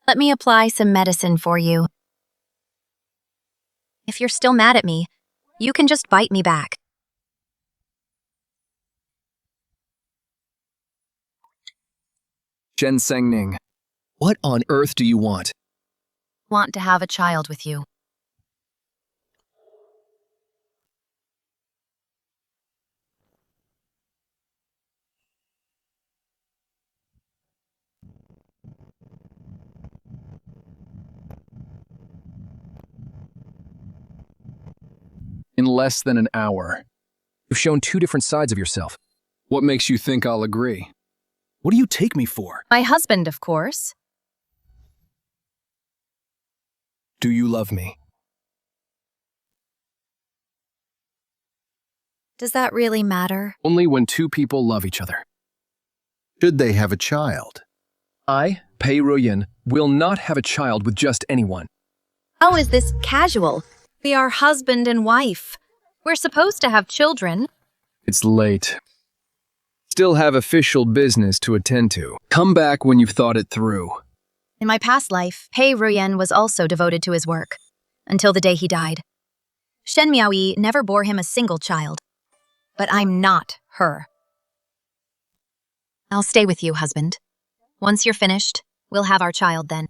Let me apply some medicine for you. If you're still mad at me, you can just bite me back. Ginseng. What on earth do you want? Want to have a child with you. In less than an hour. You've shown two different sides of yourself. What makes you think I'll agree? What do you take me for? My husband, of course. Do you love me? Does that really matter? Only when two people love each other. Should they have a child? I, Pei Ruyan, will not have a child with just anyone. How is this casual? We are husband and wife. We're supposed to have children. It's late. Still have official business to attend to. Come back when you've thought it through. In my past life, Pei Ruyan was also devoted to his work, until the day he died. Shen Miaoyi never bore him a single child. But I'm not her. I'll stay with you, husband. Once you're finished, we'll have our child then.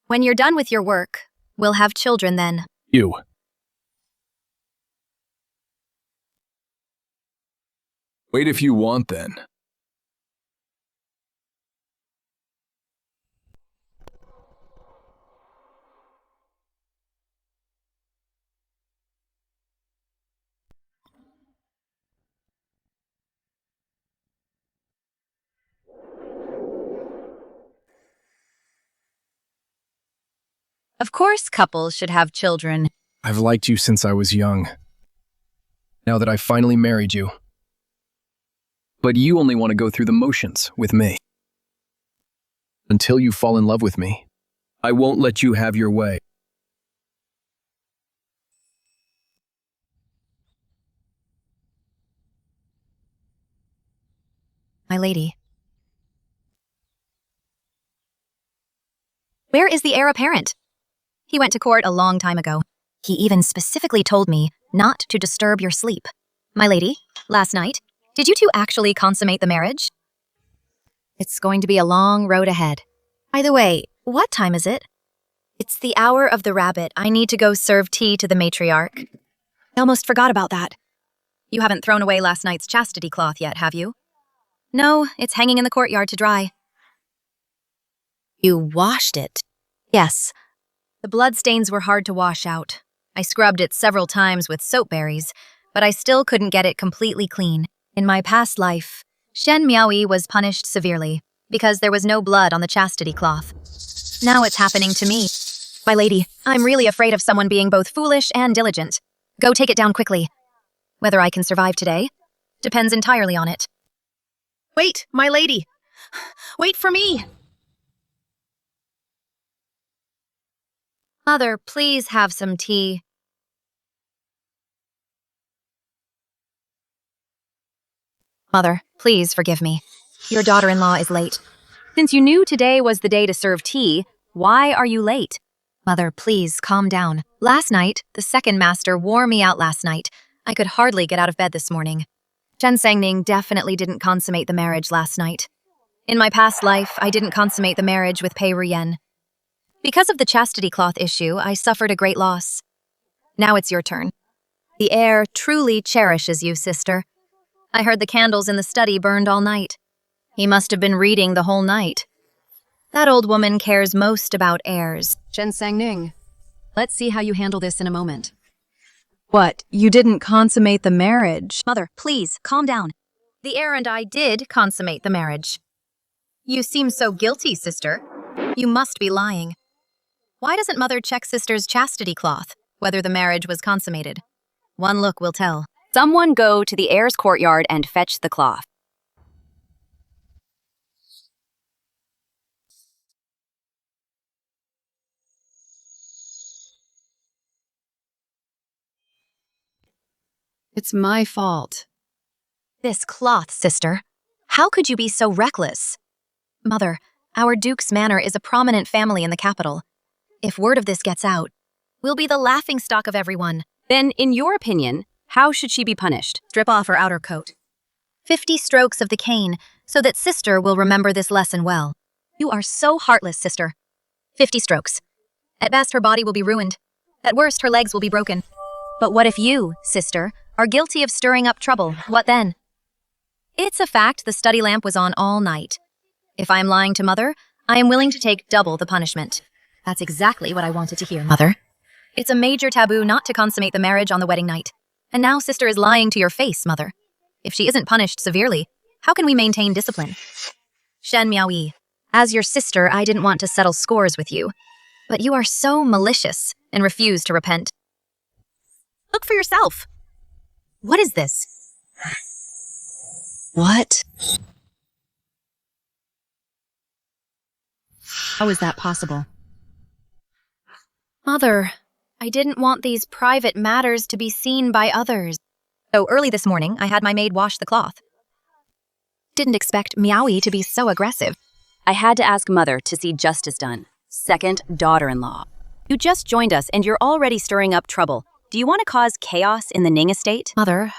When you're done with your work, we'll have children then. You. Wait if you want then. Of course couples should have children. I've liked you since I was young. Now that I've finally married you. But you only want to go through the motions with me. Until you fall in love with me, I won't let you have your way. My lady. Where is the heir apparent? He went to court a long time ago. He even specifically told me not to disturb your sleep. My lady, last night, did you two actually consummate the marriage? It's going to be a long road ahead. By the way, what time is it? It's the hour of the rabbit. I need to go serve tea to the matriarch. I almost forgot about that. You haven't thrown away last night's chastity cloth yet, have you? No, it's hanging in the courtyard to dry. You washed it? Yes. The bloodstains were hard to wash out. I scrubbed it several times with soap berries, but I still couldn't get it completely clean. In my past life, Shen Miaoyi was punished severely because there was no blood on the chastity cloth. Now it's happening to me. My lady, I'm really afraid of someone being both foolish and diligent. Go take it down quickly. Whether I can survive today depends entirely on it. Wait, my lady! Wait for me! Mother, please have some tea. Mother, please forgive me. Your daughter-in-law is late. Since you knew today was the day to serve tea, why are you late? Mother, please calm down. Last night, the second master wore me out last night. I could hardly get out of bed this morning. Chen Sangning definitely didn't consummate the marriage last night. In my past life, I didn't consummate the marriage with Pei Ruyan. Because of the chastity cloth issue, I suffered a great loss. Now it's your turn. The heir truly cherishes you, sister. I heard the candles in the study burned all night. He must have been reading the whole night. That old woman cares most about heirs. Chen Sangning, let's see how you handle this in a moment. What, you didn't consummate the marriage? Mother, please, calm down. The heir and I did consummate the marriage. You seem so guilty, sister. You must be lying. Why doesn't Mother check sister's chastity cloth, whether the marriage was consummated? One look will tell. Someone go to the heir's courtyard and fetch the cloth. It's my fault. This cloth, sister. How could you be so reckless? Mother, our Duke's Manor is a prominent family in the capital. If word of this gets out, we'll be the laughingstock of everyone. Then, in your opinion, how should she be punished? Strip off her outer coat. 50 strokes of the cane, so that sister will remember this lesson well. You are so heartless, sister. 50 strokes. At best, her body will be ruined. At worst, her legs will be broken. But what if you, sister, are guilty of stirring up trouble? What then? It's a fact the study lamp was on all night. If I am lying to Mother, I am willing to take double the punishment. That's exactly what I wanted to hear, Mother. It's a major taboo not to consummate the marriage on the wedding night. And now sister is lying to your face, Mother. If she isn't punished severely, how can we maintain discipline? Shen Miaoyi, as your sister, I didn't want to settle scores with you. But you are so malicious and refuse to repent. Look for yourself. What is this? What? How is that possible? Mother, I didn't want these private matters to be seen by others. So early this morning, I had my maid wash the cloth. Didn't expect Miaoyi to be so aggressive. I had to ask Mother to see justice done. Second daughter-in-law. You just joined us and you're already stirring up trouble. Do you want to cause chaos in the Ning estate? Mother,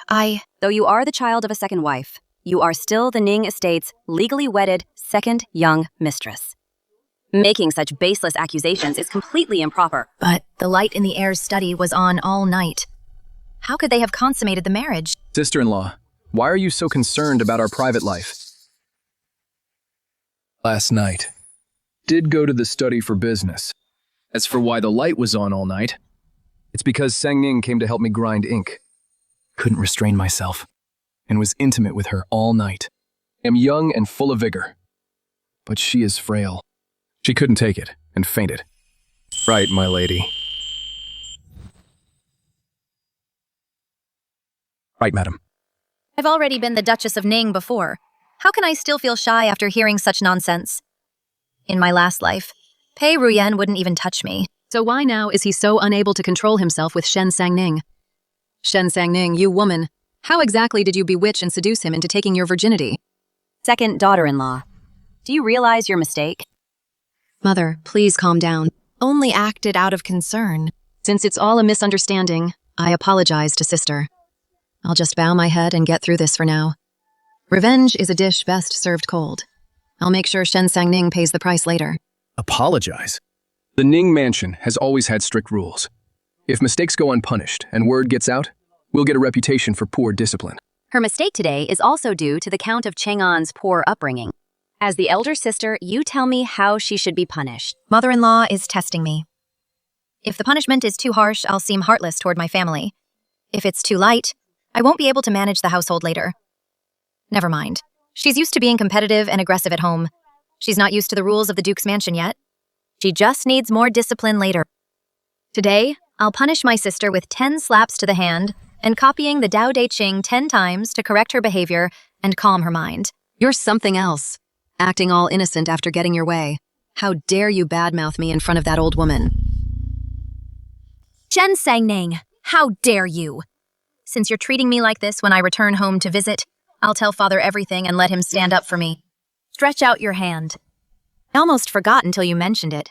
Though you are the child of a second wife, you are still the Ning estate's legally wedded second young mistress. Making such baseless accusations is completely improper. But the light in the heir's study was on all night. How could they have consummated the marriage? Sister-in-law, why are you so concerned about our private life? Last night. Did go to the study for business. As for why the light was on all night, it's because Sang Ning came to help me grind ink. Couldn't restrain myself, and was intimate with her all night. Am young and full of vigor, but she is frail. She couldn't take it, and fainted. Right, my lady. Right, madam. I've already been the Duchess of Ning before. How can I still feel shy after hearing such nonsense? In my last life, Pei Ruyen wouldn't even touch me. So why now is he so unable to control himself with Shen Sangning? Shen Sangning, you woman, how exactly did you bewitch and seduce him into taking your virginity? Second daughter-in-law. Do you realize your mistake? Mother, please calm down. Only acted out of concern. Since it's all a misunderstanding, I apologize to sister. I'll just bow my head and get through this for now. Revenge is a dish best served cold. I'll make sure Shen Sangning pays the price later. Apologize? The Ning Mansion has always had strict rules. If mistakes go unpunished and word gets out, we'll get a reputation for poor discipline. Her mistake today is also due to the Count of Chang'an's poor upbringing. As the elder sister, you tell me how she should be punished. Mother-in-law is testing me. If the punishment is too harsh, I'll seem heartless toward my family. If it's too light, I won't be able to manage the household later. Never mind. She's used to being competitive and aggressive at home. She's not used to the rules of the Duke's mansion yet. She just needs more discipline later. Today, I'll punish my sister with 10 slaps to the hand and copying the Tao Te Ching 10 times to correct her behavior and calm her mind. You're something else, acting all innocent after getting your way. How dare you badmouth me in front of that old woman? Shen Sangning, how dare you? Since you're treating me like this when I return home to visit, I'll tell father everything and let him stand up for me. Stretch out your hand. I almost forgot until you mentioned it.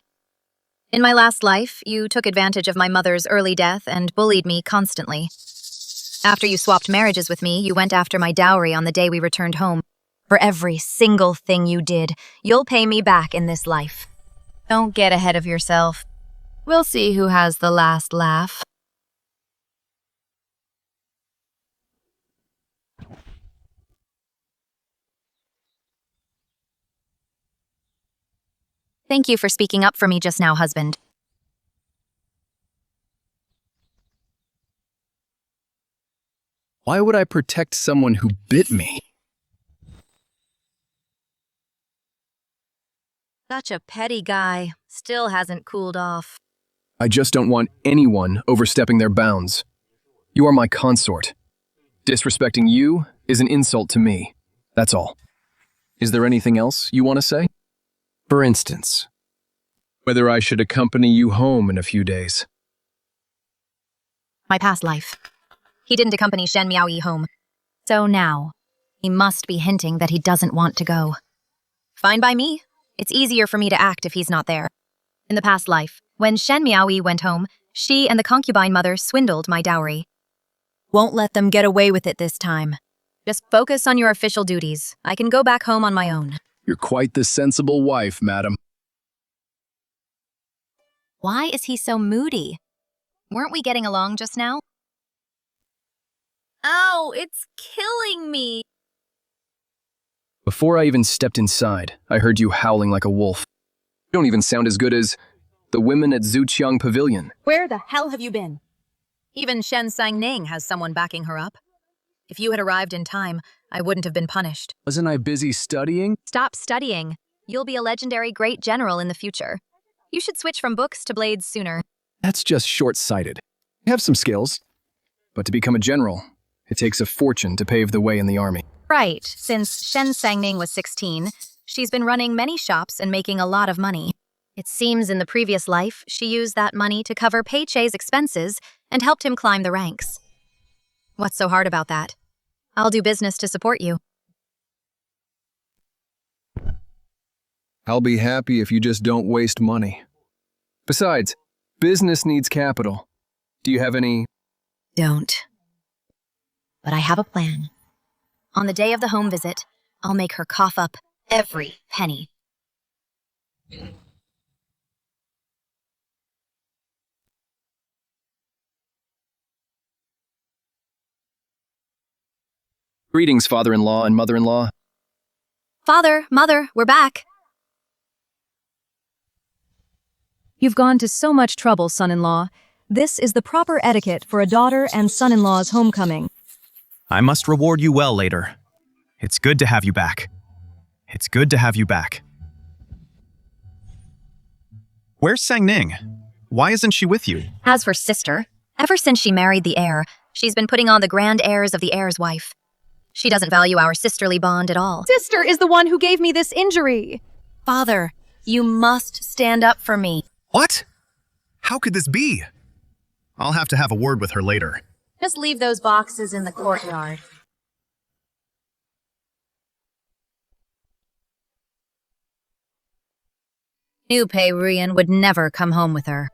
In my last life, you took advantage of my mother's early death and bullied me constantly. After you swapped marriages with me, you went after my dowry on the day we returned home. For every single thing you did, you'll pay me back in this life. Don't get ahead of yourself. We'll see who has the last laugh. Thank you for speaking up for me just now, husband. Why would I protect someone who bit me? Such a petty guy. Still hasn't cooled off. I just don't want anyone overstepping their bounds. You are my consort. Disrespecting you is an insult to me. That's all. Is there anything else you want to say? For instance, whether I should accompany you home in a few days. My past life. He didn't accompany Shen Miaoyi home. So now, he must be hinting that he doesn't want to go. Fine by me. It's easier for me to act if he's not there. In the past life, when Shen Miaoyi went home, she and the concubine mother swindled my dowry. Won't let them get away with it this time. Just focus on your official duties. I can go back home on my own. You're quite the sensible wife, madam. Why is he so moody? Weren't we getting along just now? Ow, it's killing me. Before I even stepped inside, I heard you howling like a wolf. You don't even sound as good as the women at Zuqiang Pavilion. Where the hell have you been? Even Shen Sangning has someone backing her up. If you had arrived in time, I wouldn't have been punished. Wasn't I busy studying? Stop studying. You'll be a legendary great general in the future. You should switch from books to blades sooner. That's just short-sighted. I have some skills, but to become a general, it takes a fortune to pave the way in the army. Right. Since Shen Sangning was 16, she's been running many shops and making a lot of money. It seems in the previous life, she used that money to cover Pei Chei's expenses and helped him climb the ranks. What's so hard about that? I'll do business to support you. I'll be happy if you just don't waste money. Besides, business needs capital. Do you have any? Don't. But I have a plan. On the day of the home visit, I'll make her cough up every penny. Greetings, father-in-law and mother-in-law. Father, Mother, we're back. You've gone to so much trouble, son-in-law. This is the proper etiquette for a daughter and son-in-law's homecoming. I must reward you well later. It's good to have you back. It's good to have you back. Where's Sangning? Why isn't she with you? As for sister, ever since she married the heir, she's been putting on the grand airs of the heir's wife. She doesn't value our sisterly bond at all. Sister is the one who gave me this injury. Father, you must stand up for me. What? How could this be? I'll have to have a word with her later. Just leave those boxes in the courtyard. New Pei Ruyan would never come home with her.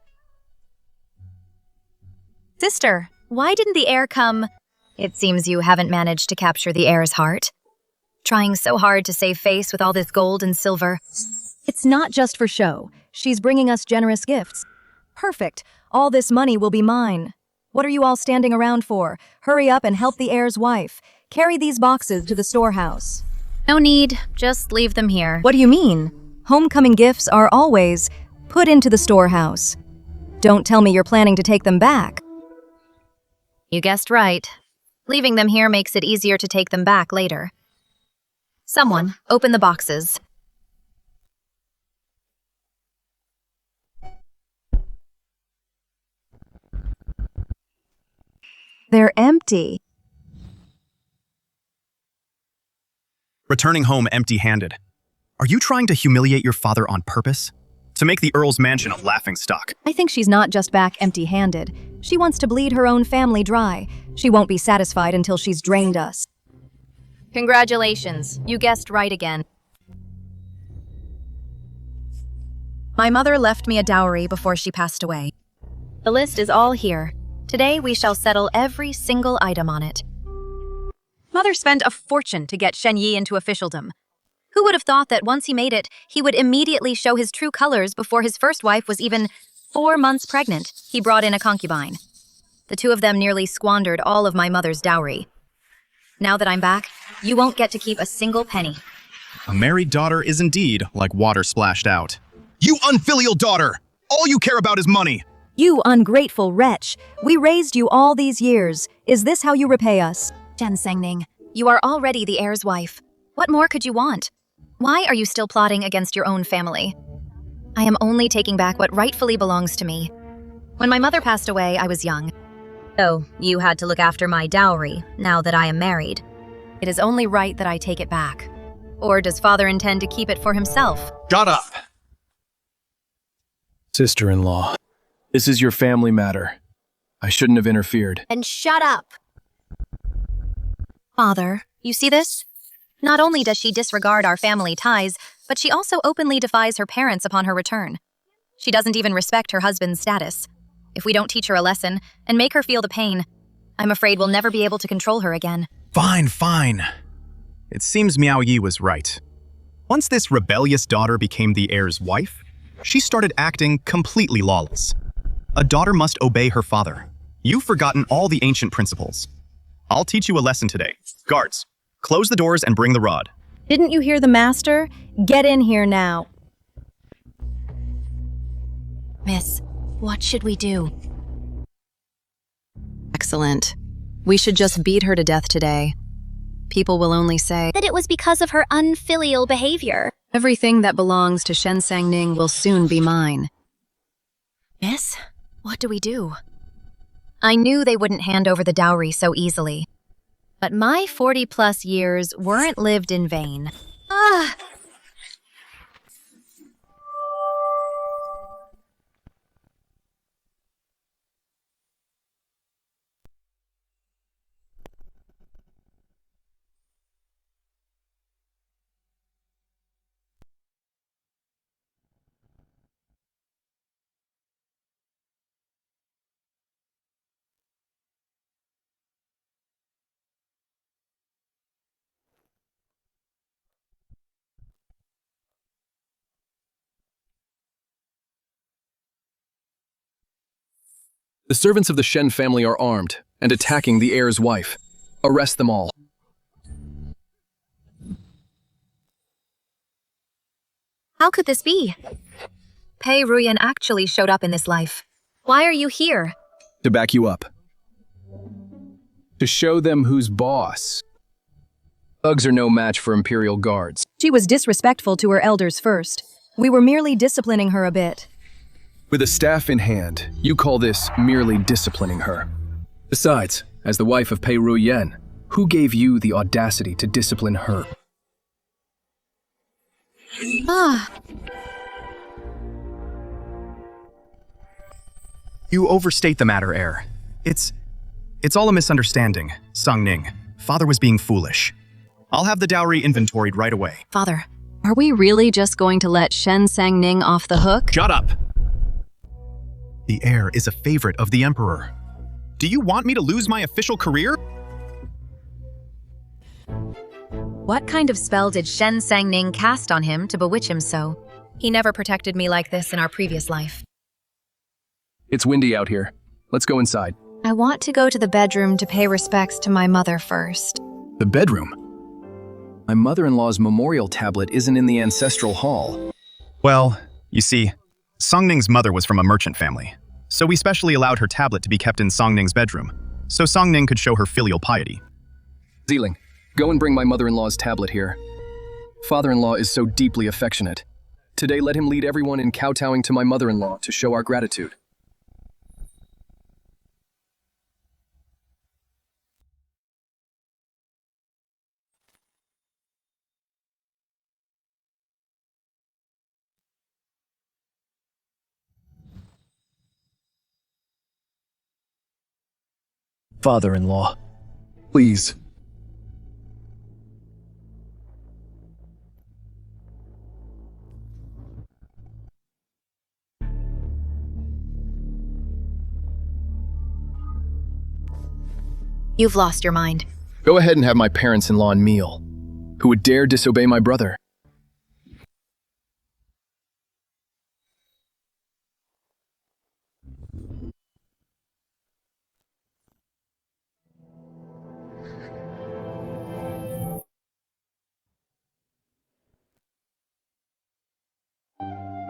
Sister, why didn't the heir come? It seems you haven't managed to capture the heir's heart. Trying so hard to save face with all this gold and silver. It's not just for show. She's bringing us generous gifts. Perfect. All this money will be mine. What are you all standing around for? Hurry up and help the heir's wife. Carry these boxes to the storehouse. No need. Just leave them here. What do you mean? Homecoming gifts are always put into the storehouse. Don't tell me you're planning to take them back. You guessed right. Leaving them here makes it easier to take them back later. Someone, open the boxes. They're empty. Returning home empty-handed. Are you trying to humiliate your father on purpose? To make the Earl's mansion a laughingstock? I think she's not just back empty-handed. She wants to bleed her own family dry. She won't be satisfied until she's drained us. Congratulations, you guessed right again. My mother left me a dowry before she passed away. The list is all here. Today we shall settle every single item on it. Mother spent a fortune to get Shen Yi into officialdom. Who would have thought that once he made it, he would immediately show his true colors before his first wife was even 4 months pregnant? He brought in a concubine. The two of them nearly squandered all of my mother's dowry. Now that I'm back, you won't get to keep a single penny. A married daughter is indeed like water splashed out. You unfilial daughter! All you care about is money! You ungrateful wretch! We raised you all these years. Is this how you repay us? Shen Sangning, you are already the heir's wife. What more could you want? Why are you still plotting against your own family? I am only taking back what rightfully belongs to me. When my mother passed away, I was young. So, you had to look after my dowry, now that I am married. It is only right that I take it back. Or does father intend to keep it for himself? Shut up! Sister-in-law, this is your family matter. I shouldn't have interfered. And shut up! Father, you see this? Not only does she disregard our family ties, but she also openly defies her parents upon her return. She doesn't even respect her husband's status. If we don't teach her a lesson and make her feel the pain, I'm afraid we'll never be able to control her again. Fine. It seems Miao Yi was right. Once this rebellious daughter became the heir's wife, she started acting completely lawless. A daughter must obey her father. You've forgotten all the ancient principles. I'll teach you a lesson today. Guards, close the doors and bring the rod. Didn't you hear the master? Get in here now. Miss, what should we do? Excellent. We should just beat her to death today. People will only say that it was because of her unfilial behavior. everything that belongs to Shen Sangning will soon be mine. Miss, what do we do? I knew they wouldn't hand over the dowry so easily. But my 40-plus years weren't lived in vain. The servants of the Shen family are armed and attacking the heir's wife. Arrest them all. How could this be? Pei Ruyan actually showed up in this life. Why are you here? To back you up. To show them who's boss. Thugs are no match for Imperial guards. She was disrespectful to her elders first. We were merely disciplining her a bit. With a staff in hand, you call this merely disciplining her. Besides, as the wife of Pei Ruyan, who gave you the audacity to discipline her? You overstate the matter, heir. It's all a misunderstanding, Sung Ning. Father was being foolish. I'll have the dowry inventoried right away. Father, are we really just going to let Shen Sangning off the hook? Shut up! The heir is a favorite of the Emperor. Do you want me to lose my official career? What kind of spell did Shen Sangning cast on him to bewitch him so? He never protected me like this in our previous life. It's windy out here. Let's go inside. I want to go to the bedroom to pay respects to my mother first. The bedroom? My mother-in-law's memorial tablet isn't in the ancestral hall. Well, you see, Song Ning's mother was from a merchant family, so we specially allowed her tablet to be kept in Song Ning's bedroom, so Song Ning could show her filial piety. Zeeling, go and bring my mother-in-law's tablet here. Father-in-law is so deeply affectionate. Today let him lead everyone in kowtowing to my mother-in-law to show our gratitude. Father-in-law, please. You've lost your mind. Go ahead and have my parents-in-law and meal. Who would dare disobey my brother?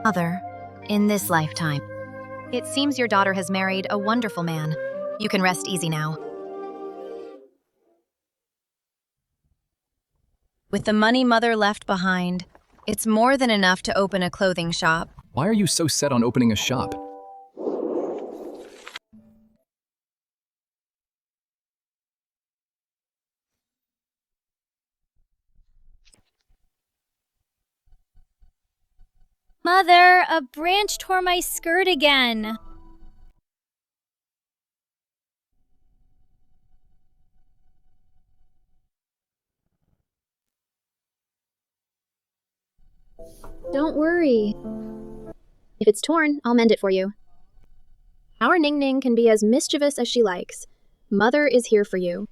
Mother, in this lifetime. It seems your daughter has married a wonderful man. You can rest easy now. With the money Mother left behind, it's more than enough to open a clothing shop. Why are you so set on opening a shop? Mother, a branch tore my skirt again. Don't worry. If it's torn, I'll mend it for you. Our Ning Ning can be as mischievous as she likes. Mother is here for you.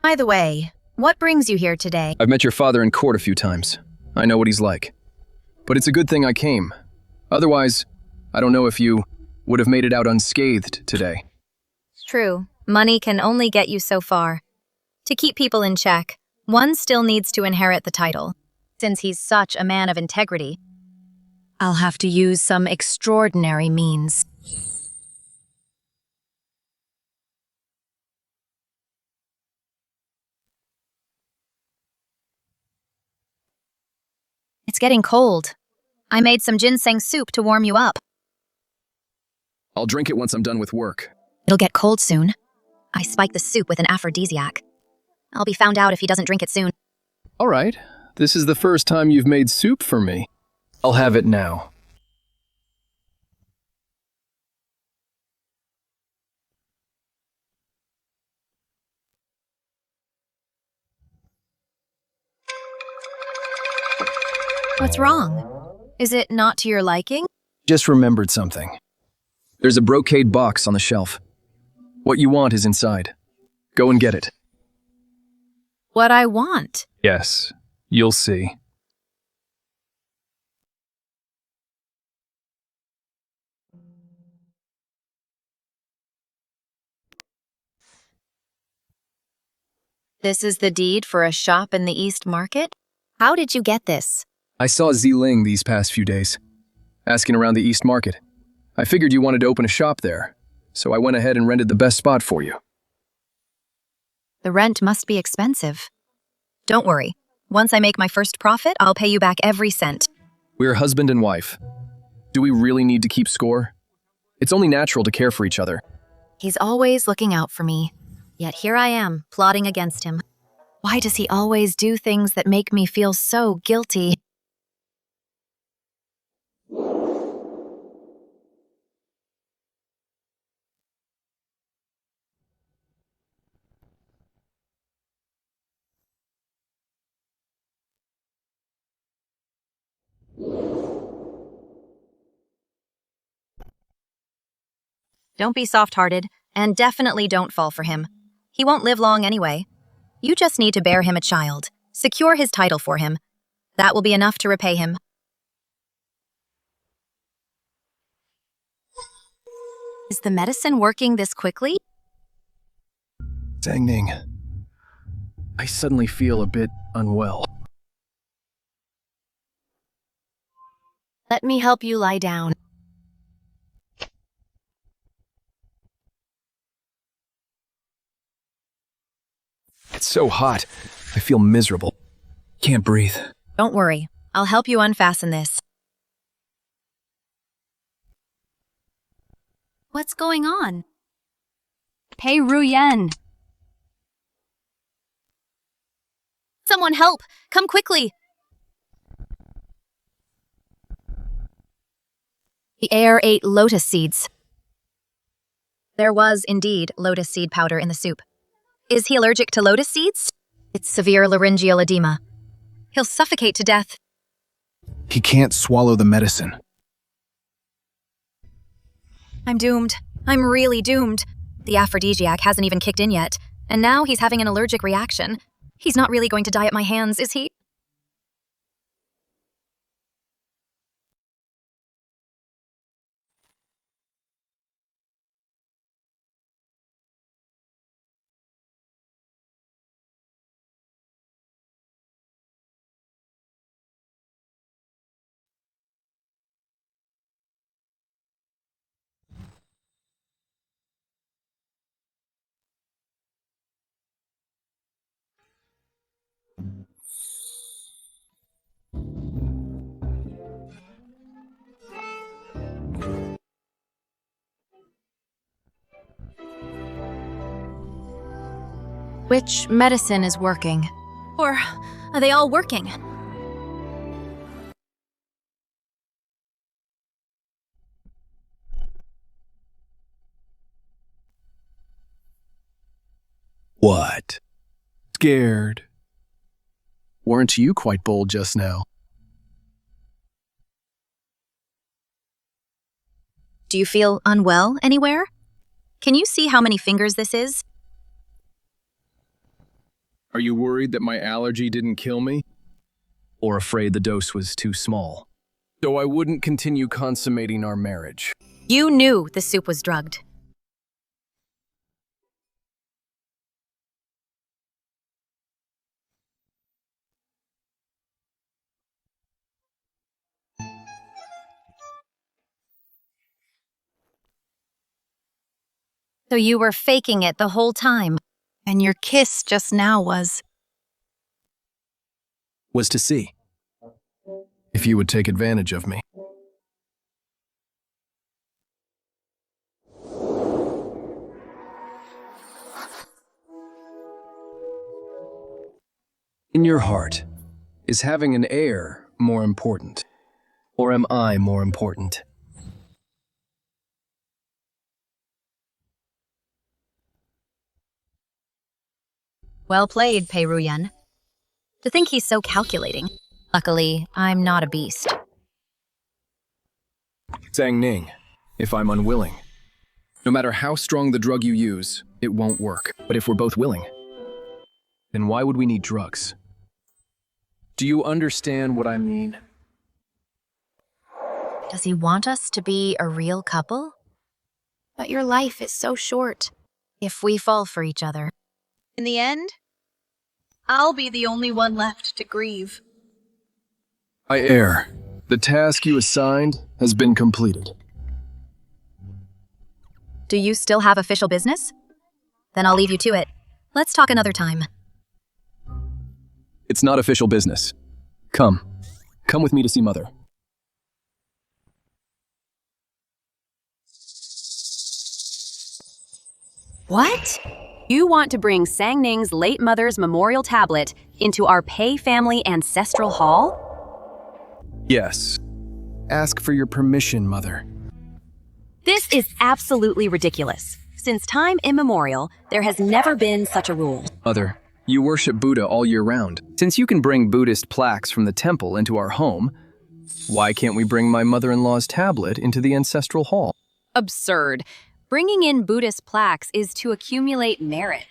By the way, what brings you here today? I've met your father in court a few times. I know what he's like. But it's a good thing I came. Otherwise, I don't know if you would have made it out unscathed today. True. Money can only get you so far. To keep people in check, one still needs to inherit the title. Since he's such a man of integrity, I'll have to use some extraordinary means. It's getting cold. I made some ginseng soup to warm you up. I'll drink it once I'm done with work. It'll get cold soon. I spiked the soup with an aphrodisiac. I'll be found out if he doesn't drink it soon. All right. This is the first time you've made soup for me. I'll have it now. What's wrong? Is it not to your liking? Just remembered something. There's a brocade box on the shelf. What you want is inside. Go and get it. What I want? Yes, you'll see. This is the deed for a shop in the East Market? How did you get this? I saw Ziling these past few days, asking around the East Market. I figured you wanted to open a shop there, so I went ahead and rented the best spot for you. The rent must be expensive. Don't worry. Once I make my first profit, I'll pay you back every cent. We're husband and wife. Do we really need to keep score? It's only natural to care for each other. He's always looking out for me. Yet here I am, plotting against him. Why does he always do things that make me feel so guilty? Don't be soft-hearted, and definitely don't fall for him. He won't live long anyway. You just need to bear him a child. Secure his title for him. That will be enough to repay him. Is the medicine working this quickly? Sang-ning, I suddenly feel a bit unwell. Let me help you lie down. It's so hot. I feel miserable. Can't breathe. Don't worry. I'll help you unfasten this. What's going on? Pei Ruyen. Someone help! Come quickly! The heir ate lotus seeds. There was, indeed, lotus seed powder in the soup. Is he allergic to lotus seeds? It's severe laryngeal edema. He'll suffocate to death. He can't swallow the medicine. I'm doomed. I'm really doomed. The aphrodisiac hasn't even kicked in yet, and now he's having an allergic reaction. He's not really going to die at my hands, is he? Which medicine is working? Or are they all working? What? Scared. Weren't you quite bold just now? Do you feel unwell anywhere? Can you see how many fingers this is? Are you worried that my allergy didn't kill me? Or afraid the dose was too small? So I wouldn't continue consummating our marriage. You knew the soup was drugged. So you were faking it the whole time, and your kiss just now was To see if you would take advantage of me. In your heart, is having an heir more important? Or am I more important? well played, Pei Ruyan. To think he's so calculating. Luckily, I'm not a beast. Zhang Ning, if I'm unwilling. No matter how strong the drug you use, it won't work. But if we're both willing, then why would we need drugs? Do you understand what I mean? Does he want us to be a real couple? But your life is so short. If we fall for each other. In the end, I'll be the only one left to grieve. I err. The task you assigned has been completed. Do you still have official business? Then I'll leave you to it. Let's talk another time. It's not official business. Come. Come with me to see Mother. What? You want to bring Sang Ning's late mother's memorial tablet into our Pei family ancestral hall? Yes. Ask for your permission, Mother. This is absolutely ridiculous. Since time immemorial, there has never been such a rule. Mother, you worship Buddha all year round. Since you can bring Buddhist plaques from the temple into our home, why can't we bring my mother-in-law's tablet into the ancestral hall? Absurd. Bringing in Buddhist plaques is to accumulate merit.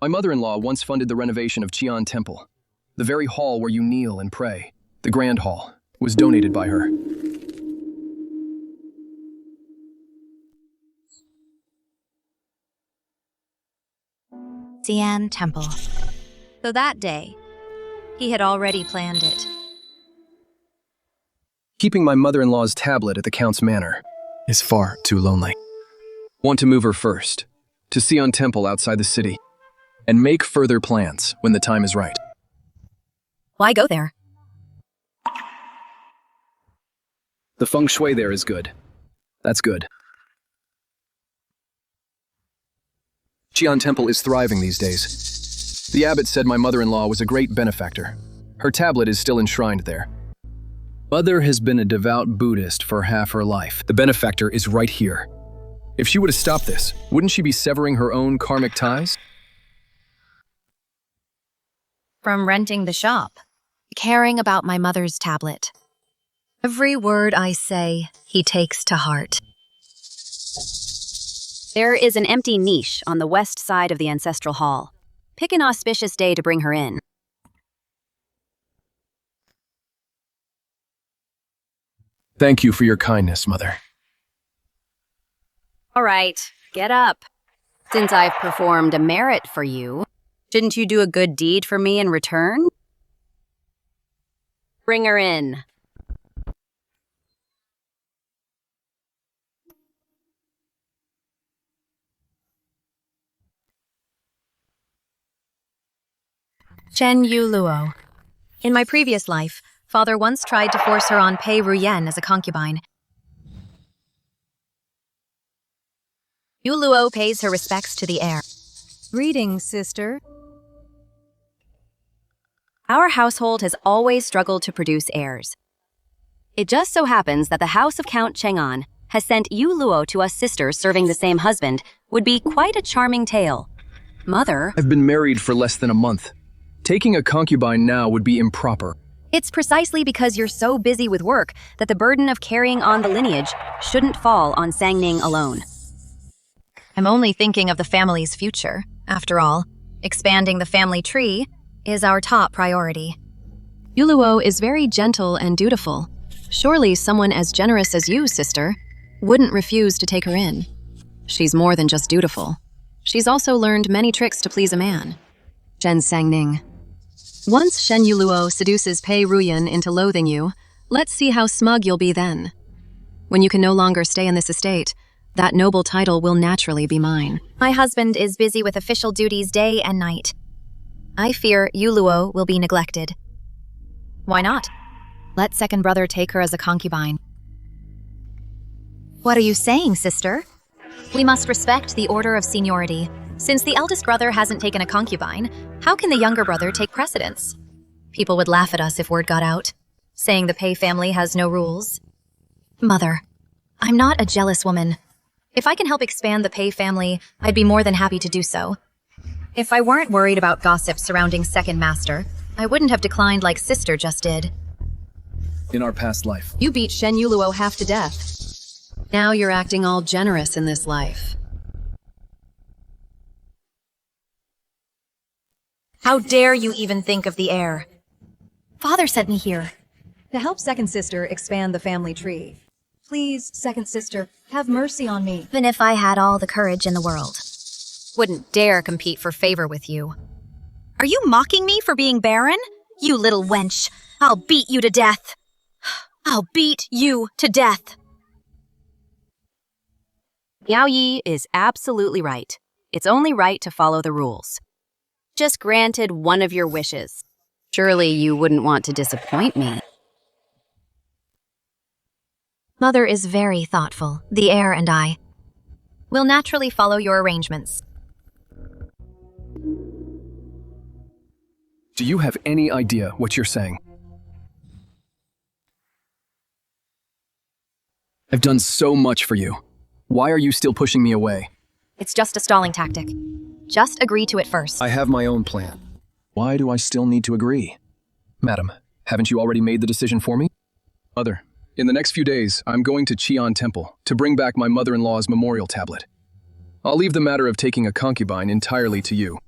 My mother-in-law once funded the renovation of Qian Temple. The very hall where you kneel and pray, the Grand Hall, was donated by her. Xian Temple. So that day, he had already planned it. Keeping my mother-in-law's tablet at the Count's manor is far too lonely. Want to move her first, to Xian Temple outside the city, and make further plans when the time is right. Why go there? The feng shui there is good. That's good. Qian Temple is thriving these days. The abbot said my mother-in-law was a great benefactor. Her tablet is still enshrined there. Mother has been a devout Buddhist for half her life. The benefactor is right here. If she were to stop this, wouldn't she be severing her own karmic ties? From renting the shop, caring about my mother's tablet. Every word I say, he takes to heart. There is an empty niche on the west side of the ancestral hall. Pick an auspicious day to bring her in. Thank you for your kindness, Mother. All right, get up. Since I've performed a merit for you, shouldn't you do a good deed for me in return? Bring her in. Chen Yu Luo. In my previous life, Father once tried to force her on Pei Ruyan as a concubine. Yu Luo pays her respects to the heir. Greetings, sister. Our household has always struggled to produce heirs. It just so happens that the house of Count Chang'an has sent Yu Luo to us sisters serving the same husband would be quite a charming tale. Mother, I've been married for less than a month. Taking a concubine now would be improper. it's precisely because you're so busy with work that the burden of carrying on the lineage shouldn't fall on Sangning alone. I'm only thinking of the family's future. After all, expanding the family tree is our top priority. Yuluo is very gentle and dutiful. Surely someone as generous as you, sister, wouldn't refuse to take her in. She's more than just dutiful. She's also learned many tricks to please a man. Shen Sangning. Once Shen Yuluo seduces Pei Ruyan into loathing you, let's see how smug you'll be then. When you can no longer stay in this estate, that noble title will naturally be mine. My husband is busy with official duties day and night. I fear Yuluo will be neglected. Why not? Let second brother take her as a concubine. What are you saying, sister? We must respect the order of seniority. Since the eldest brother hasn't taken a concubine, how can the younger brother take precedence? People would laugh at us if word got out, saying the Pei family has no rules. Mother, I'm not a jealous woman. If I can help expand the Pei family, I'd be more than happy to do so. If I weren't worried about gossip surrounding second master, I wouldn't have declined like sister just did. In our past life. You beat Shen Yuluo half to death. Now you're acting all generous in this life. How dare you even think of the heir? Father sent me here. To help second sister expand the family tree. Please, second sister, have mercy on me. Even if I had all the courage in the world, wouldn't dare compete for favor with you. Are you mocking me for being barren? You little wench, I'll beat you to death. I'll beat you to death. Miao Yi is absolutely right. It's only right to follow the rules. Just granted one of your wishes. Surely you wouldn't want to disappoint me. Mother is very thoughtful. The heir and I will naturally follow your arrangements. Do you have any idea what you're saying? I've done so much for you. Why are you still pushing me away? It's just a stalling tactic. Just agree to it first. I have my own plan. Why do I still need to agree? Madam, haven't you already made the decision for me? Mother, in the next few days, I'm going to Qian Temple to bring back my mother-in-law's memorial tablet. I'll leave the matter of taking a concubine entirely to you.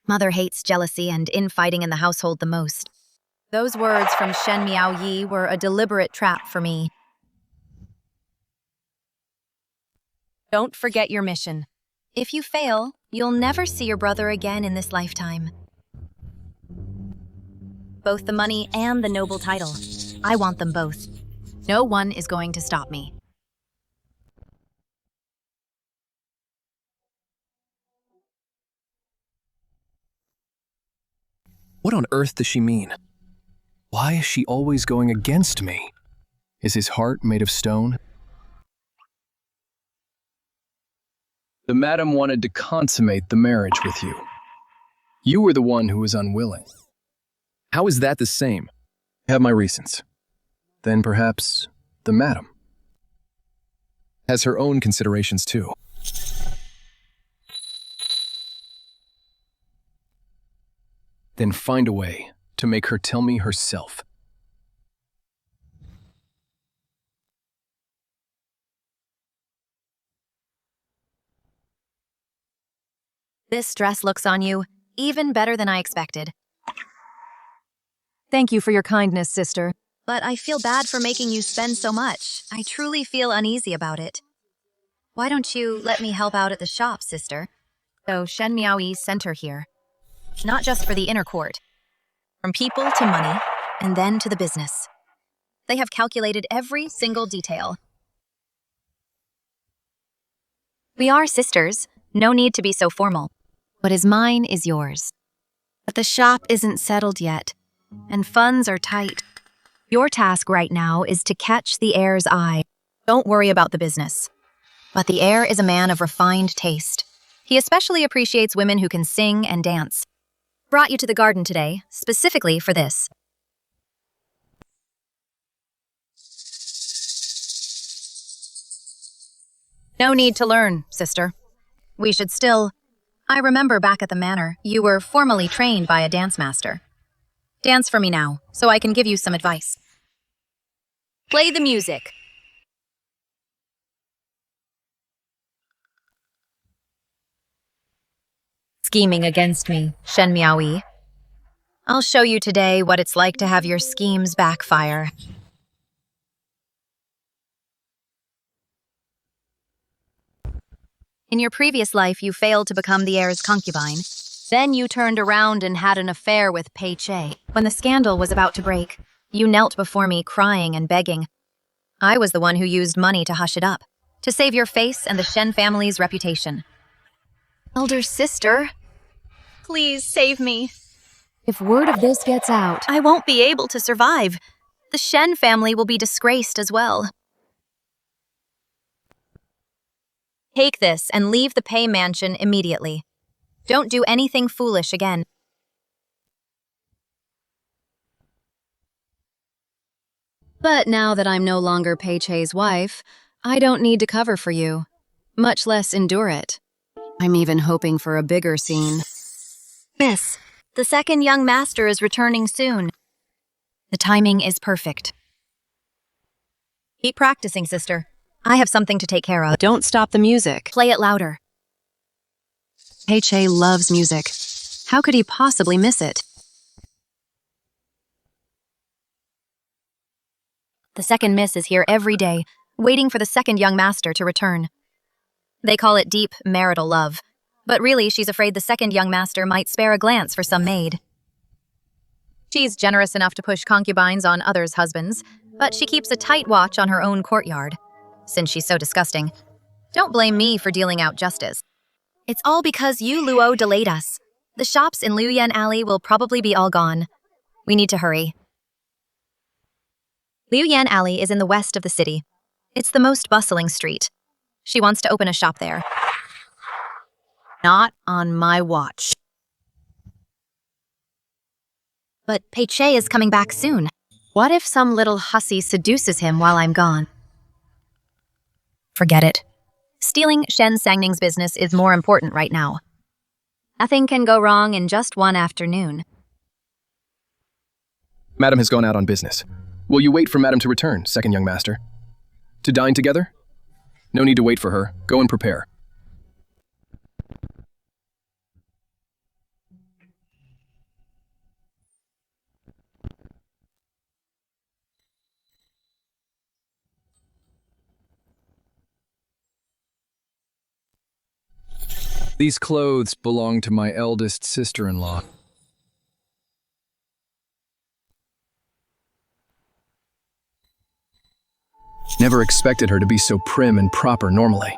Mother hates jealousy and infighting in the household the most. Those words from Shen Miao Yi were a deliberate trap for me. Don't forget your mission. If you fail, you'll never see your brother again in this lifetime. Both the money and the noble title. I want them both. No one is going to stop me. What on earth does she mean? Why is she always going against me? Is his heart made of stone? The madam wanted to consummate the marriage with you. You were the one who was unwilling. How is that the same? I have my reasons. Then perhaps the madam has her own considerations too. Then find a way to make her tell me herself. This dress looks on you even better than I expected. Thank you for your kindness, sister. But I feel bad for making you spend so much. I truly feel uneasy about it. Why don't you let me help out at the shop, sister? So Shen Miaoyi sent her here. Not just for the inner court. From people to money, and then to the business. They have calculated every single detail. We are sisters. No need to be so formal. What is mine is yours. But the shop isn't settled yet, and funds are tight. Your task right now is to catch the heir's eye. Don't worry about the business. But the heir is a man of refined taste. He especially appreciates women who can sing and dance. Brought you to the garden today, specifically for this. No need to learn, sister. We should still... I remember back at the manor, you were formally trained by a dance master. Dance for me now, so I can give you some advice. Play the music. Scheming against me, Shen Miaoyi. I'll show you today what it's like to have your schemes backfire. In your previous life, you failed to become the heir's concubine. Then you turned around and had an affair with Pei Che. When the scandal was about to break, you knelt before me crying and begging. I was the one who used money to hush it up, to save your face and the Shen family's reputation. Elder sister, please save me. If word of this gets out, I won't be able to survive. The Shen family will be disgraced as well. Take this and leave the Pei mansion immediately. Don't do anything foolish again. But now that I'm no longer Pei Che's wife, I don't need to cover for you, much less endure it. I'm even hoping for a bigger scene. Miss, the second young master is returning soon. The timing is perfect. Keep practicing, sister. I have something to take care of. Don't stop the music. Play it louder. Pei Che loves music. How could he possibly miss it? The second miss is here every day, waiting for the second young master to return. They call it deep marital love, but really she's afraid the second young master might spare a glance for some maid. She's generous enough to push concubines on others' husbands, but she keeps a tight watch on her own courtyard. Since she's so disgusting, don't blame me for dealing out justice. It's all because you, Luo, delayed us. The shops in Luyan Alley will probably be all gone. We need to hurry. Luyan Alley is in the west of the city. It's the most bustling street. She wants to open a shop there. Not on my watch. But Pei Che is coming back soon. What if some little hussy seduces him while I'm gone? Forget it. Stealing Shen Sangning's business is more important right now. Nothing can go wrong in just one afternoon. Madam has gone out on business. Will you wait for Madam to return, second young master? To dine together? No need to wait for her. Go and prepare. These clothes belong to my eldest sister-in-law. Never expected her to be so prim and proper normally.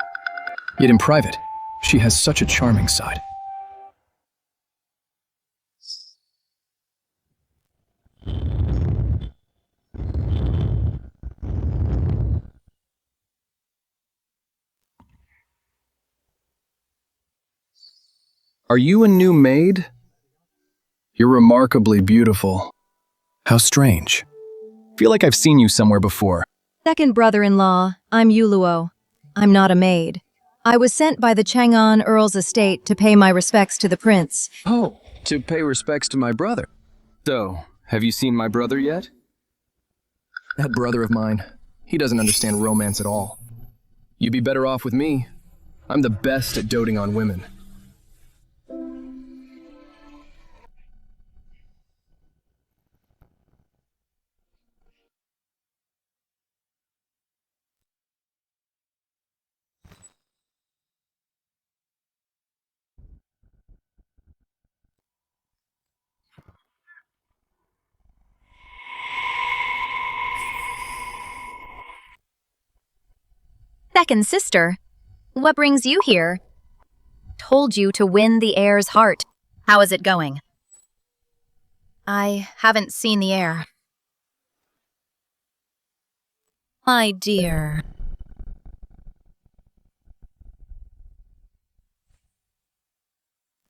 Yet in private, she has such a charming side. Are you a new maid? You're remarkably beautiful. How strange. Feel like I've seen you somewhere before. second brother-in-law, I'm Yuluo. I'm not a maid. I was sent by the Chang'an Earl's estate to pay my respects to the prince. Oh, to pay respects to my brother. So, have you seen my brother yet? That brother of mine, he doesn't understand romance at all. You'd be better off with me. I'm the best at doting on women. Second sister, what brings you here? Told you to win the heir's heart. How is it going? I haven't seen the heir. My dear.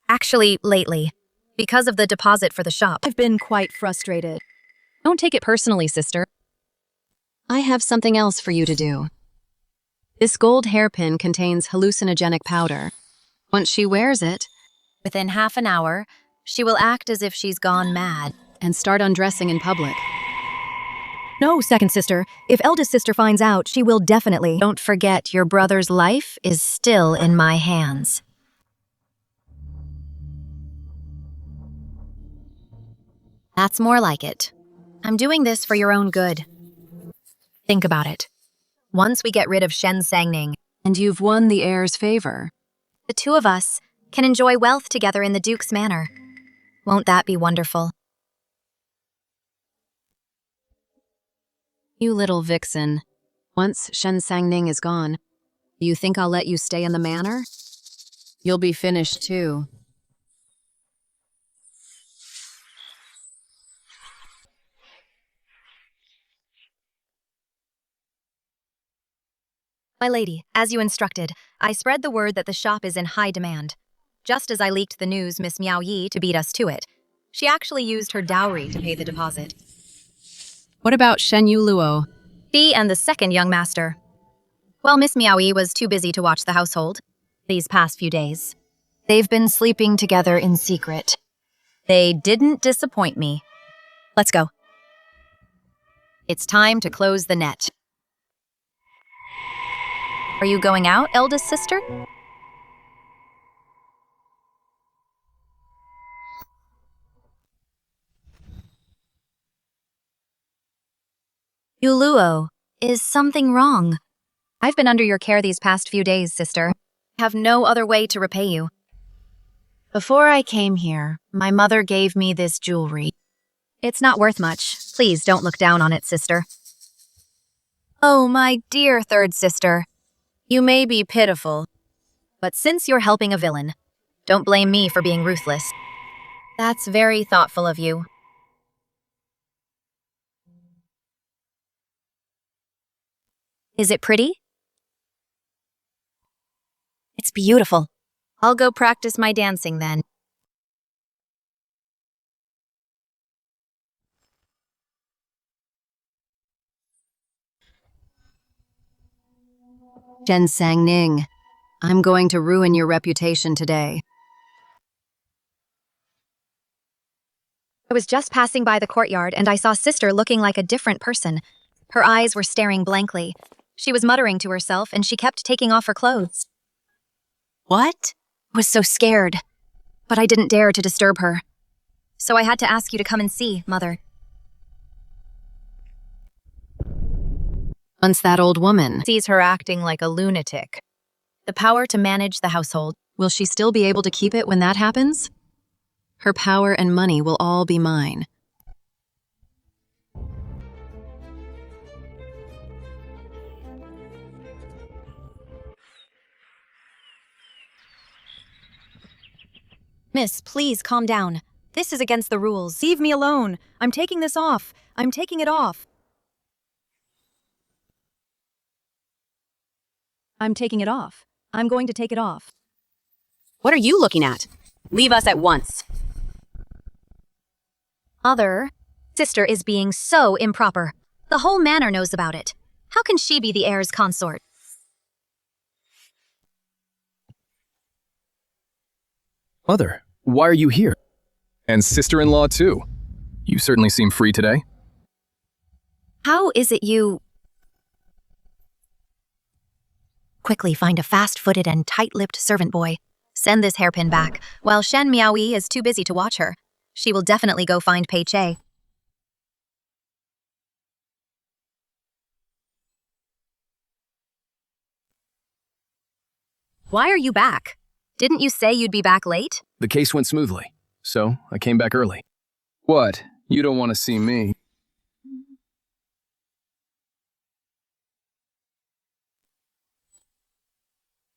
Actually, lately, because of the deposit for the shop. I've been quite frustrated. Don't take it personally, sister. I have something else for you to do. This gold hairpin contains hallucinogenic powder. Once she wears it, Within half an hour, she will act as if she's gone mad. and start undressing in public. No, second sister. If eldest sister finds out, she will definitely. Don't forget, your brother's life is still in my hands. That's more like it. I'm doing this for your own good. Think about it. Once we get rid of Shen Sangning, And you've won the heir's favor. the two of us can enjoy wealth together in the Duke's manor. Won't that be wonderful? You little vixen. Once Shen Sangning is gone, you think I'll let you stay in the manor? You'll be finished too. My lady, as you instructed, I spread the word that the shop is in high demand. Just as I leaked the news Miss Miao Yi to beat us to it, she actually used her dowry to pay the deposit. What about Shen Yuluo? She and the second young master. Well, Miss Miao Yi was too busy to watch the household these past few days. They've been sleeping together in secret. They didn't disappoint me. Let's go. It's time to close the net. Are you going out, eldest sister? Yuluo, is something wrong? I've been under your care these past few days, sister. I have no other way to repay you. Before I came here, my mother gave me this jewelry. It's not worth much. Please don't look down on it, sister. Oh, my dear third sister. You may be pitiful, but since you're helping a villain, don't blame me for being ruthless. That's very thoughtful of you. Is it pretty? It's beautiful. I'll go practice my dancing then. Shen Sangning, I'm going to ruin your reputation today. I was just passing by the courtyard and I saw sister looking like a different person. Her eyes were staring blankly. She was muttering to herself and she kept taking off her clothes. What? I was so scared, but I didn't dare to disturb her. So I had to ask you to come and see, Mother. Once that old woman Sees her acting like a lunatic. The power to manage the household. will she still be able to keep it when that happens? Her power and money will all be mine. Miss, please calm down. This is against the rules. Leave me alone. I'm taking this off. I'm taking it off. I'm taking it off. I'm going to take it off. What are you looking at? Leave us at once. Mother, sister is being so improper. The whole manor knows about it. How can she be the heir's consort? Mother, why are you here? And sister-in-law, too. You certainly seem free today. How is it you... Quickly find a fast-footed and tight-lipped servant boy. Send this hairpin back, while Shen Miaoyi is too busy to watch her. She will definitely go find Pei Che. Why are you back? Didn't you say you'd be back late? The case went smoothly, so I came back early. What? You don't want to see me?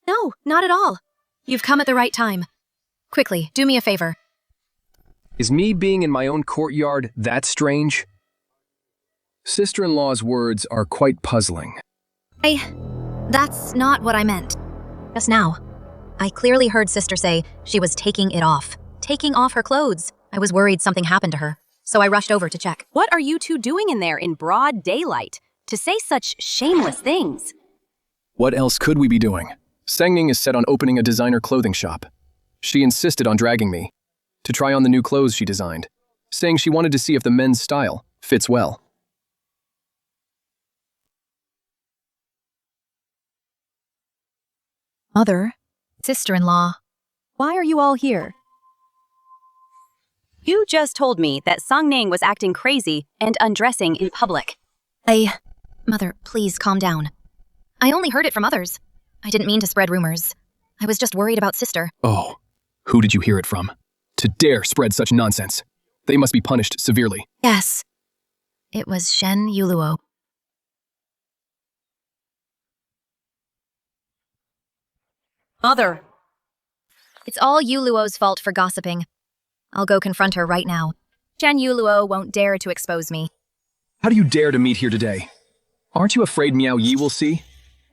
No, not at all. You've come at the right time. Quickly, do me a favor. Is me being in my own courtyard that strange? Sister-in-law's words are quite puzzling. That's not what I meant. Just now. I clearly heard sister say she was taking it off. Taking off her clothes. I was worried something happened to her, so I rushed over to check. What are you two doing in there in broad daylight to say such shameless things? What else could we be doing? Sangning is set on opening a designer clothing shop. She insisted on dragging me to try on the new clothes she designed, saying she wanted to see if the men's style fits well. Mother, Sister-in-law. why are you all here? You just told me that Song Ning was acting crazy and undressing in public. Mother, please calm down. I only heard it from others. I didn't mean to spread rumors. I was just worried about sister. Oh, who did you hear it from? To dare spread such nonsense. They must be punished severely. Yes. It was Shen Yuluo. Mother. It's all Yuluo's fault for gossiping. I'll go confront her right now. Shen Yuluo won't dare to expose me. How do you dare to meet here today? Aren't you afraid Miao Yi will see?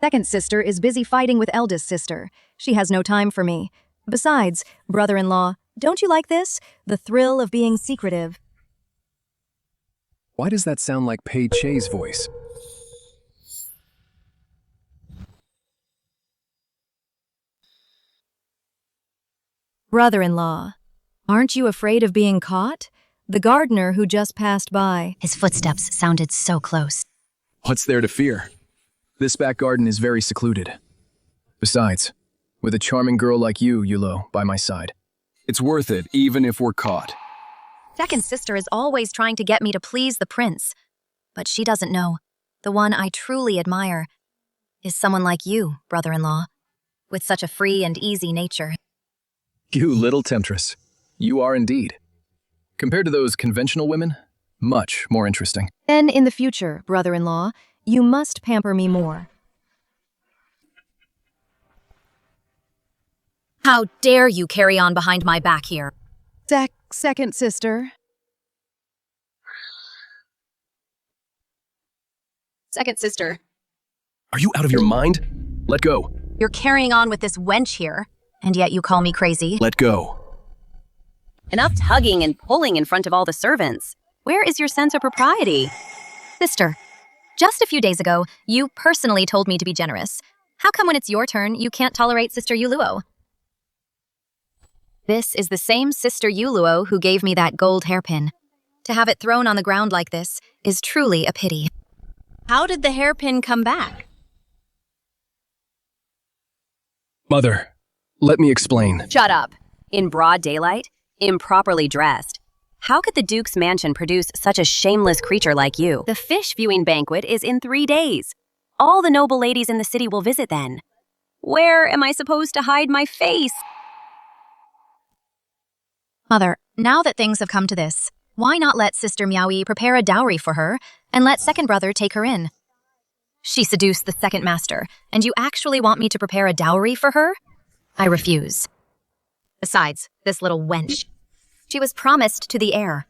Second sister is busy fighting with eldest sister. She has no time for me. Besides, brother-in-law, don't you like this? The thrill of being secretive. Why does that sound like Pei Che's voice? Brother-in-law, aren't you afraid of being caught? The gardener who just passed by. His footsteps sounded so close. What's there to fear? This back garden is very secluded. Besides, with a charming girl like you, Yulo, by my side, it's worth it even if we're caught. Second sister is always trying to get me to please the prince. But she doesn't know. The one I truly admire is someone like you, brother-in-law, with such a free and easy nature. You little temptress. You are indeed. Compared to those conventional women, much more interesting. Then in the future, brother-in-law, you must pamper me more. How dare you carry on behind my back here? Second sister. Second sister. Are you out of your mind? Let go. You're carrying on with this wench here, and yet you call me crazy. Let go. Enough tugging and pulling in front of all the servants. Where is your sense of propriety? Sister, just a few days ago, you personally told me to be generous. How come when it's your turn, you can't tolerate Sister Yuluo? This is the same Sister Yuluo who gave me that gold hairpin. To have it thrown on the ground like this is truly a pity. How did the hairpin come back? Mother, let me explain. Shut up. In broad daylight, improperly dressed. How could the Duke's mansion produce such a shameless creature like you? The fish viewing banquet is in 3 days. All the noble ladies in the city will visit then. Where am I supposed to hide my face? Mother, now that things have come to this, why not let Sister Miaoyi prepare a dowry for her and let second brother take her in? She seduced the second master, and you actually want me to prepare a dowry for her? I refuse. Besides, this little wench. She was promised to the heir.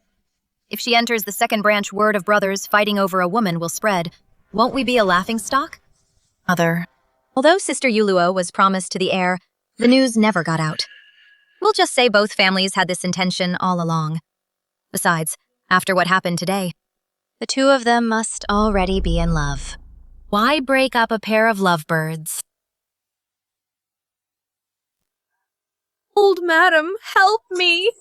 If she enters the second branch, word of brothers fighting over a woman will spread. Won't we be a laughingstock? Mother, although Sister Yuluo was promised to the heir, the news never got out. We'll just say both families had this intention all along. Besides, after what happened today, the two of them must already be in love. Why break up a pair of lovebirds? Old madam, help me!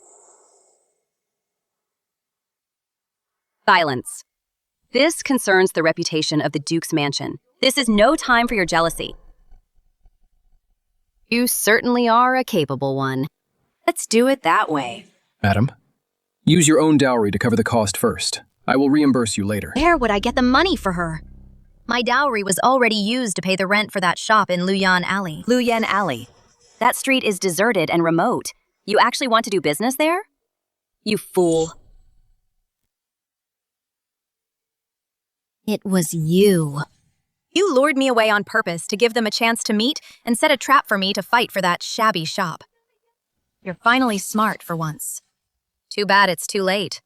Silence. This concerns the reputation of the Duke's mansion. This is no time for your jealousy. You certainly are a capable one. Let's do it that way. Madam, use your own dowry to cover the cost first. I will reimburse you later. Where would I get the money for her? My dowry was already used to pay the rent for that shop in Luyan Alley. Luyan Alley. That street is deserted and remote. You actually want to do business there? You fool. It was you. You lured me away on purpose to give them a chance to meet and set a trap for me to fight for that shabby shop. You're finally smart for once. Too bad it's too late.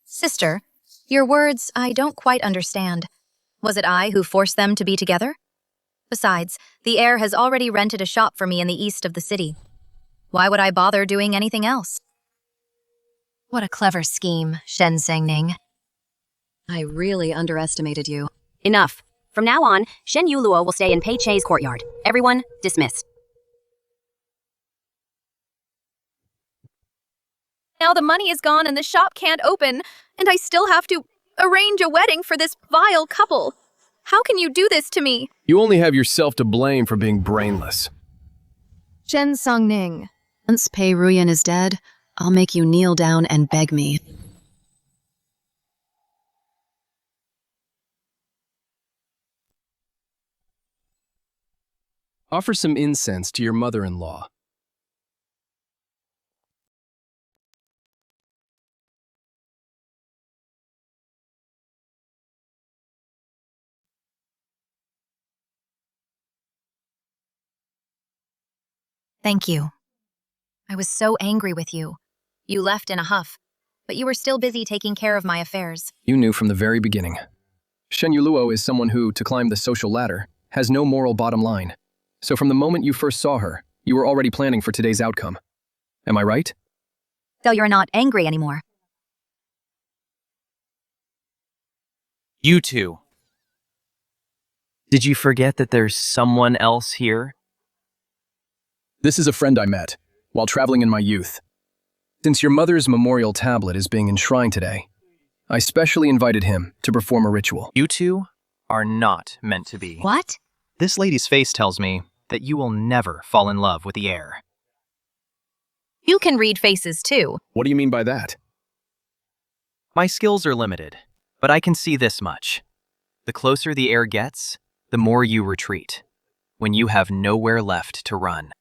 Sister, your words I don't quite understand. Was it I who forced them to be together? Besides, the heir has already rented a shop for me in the east of the city. Why would I bother doing anything else? What a clever scheme, Shen Sangning. I really underestimated you. Enough. From now on, Shen Yuluo will stay in Pei Chei's courtyard. Everyone, dismissed. Now the money is gone and the shop can't open, and I still have to arrange a wedding for this vile couple. How can you do this to me? You only have yourself to blame for being brainless. Shen Sangning. Once Pei Ruyan is dead, I'll make you kneel down and beg me. Offer some incense to your mother-in-law. Thank you. I was so angry with you. You left in a huff, but you were still busy taking care of my affairs. You knew from the very beginning. Shen Yuluo is someone who, to climb the social ladder, has no moral bottom line. So from the moment you first saw her, you were already planning for today's outcome. Am I right? So you're not angry anymore. You two. Did you forget that there's someone else here? This is a friend I met while traveling in my youth. Since your mother's memorial tablet is being enshrined today, I specially invited him to perform a ritual. You two are not meant to be. What? This lady's face tells me that you will never fall in love with the heir. You can read faces too. What do you mean by that? My skills are limited, but I can see this much. The closer the heir gets, the more you retreat, when you have nowhere left to run.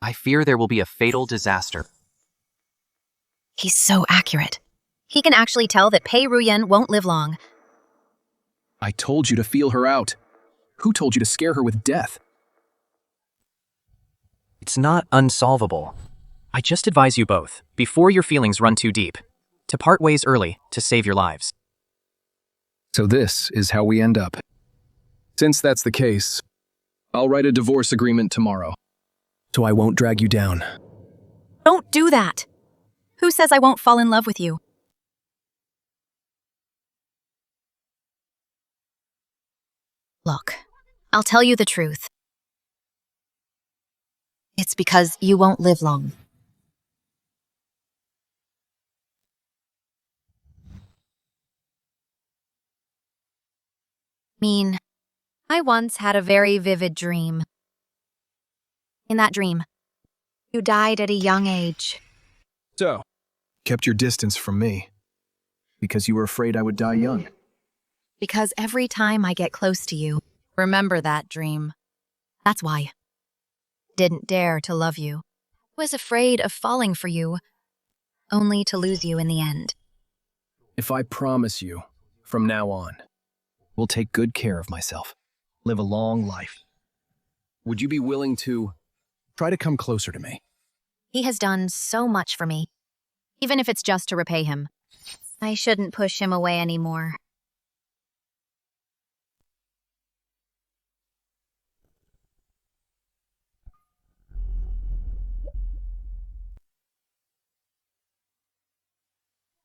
I fear there will be a fatal disaster. He's so accurate. He can actually tell that Pei Ruyan won't live long. I told you to feel her out. Who told you to scare her with death? It's not unsolvable. I just advise you both, before your feelings run too deep, to part ways early to save your lives. So this is how we end up. Since that's the case, I'll write a divorce agreement tomorrow, so I won't drag you down. Don't do that. Who says I won't fall in love with you? Look, I'll tell you the truth. It's because you won't live long. I once had a very vivid dream. In that dream, you died at a young age. So, kept your distance from me, because you were afraid I would die young. Because every time I get close to you, remember that dream. That's why. Didn't dare to love you. Was afraid of falling for you, only to lose you in the end. If I promise you, from now on, will take good care of myself, live a long life, would you be willing to try to come closer to me? He has done so much for me, even if it's just to repay him. I shouldn't push him away anymore.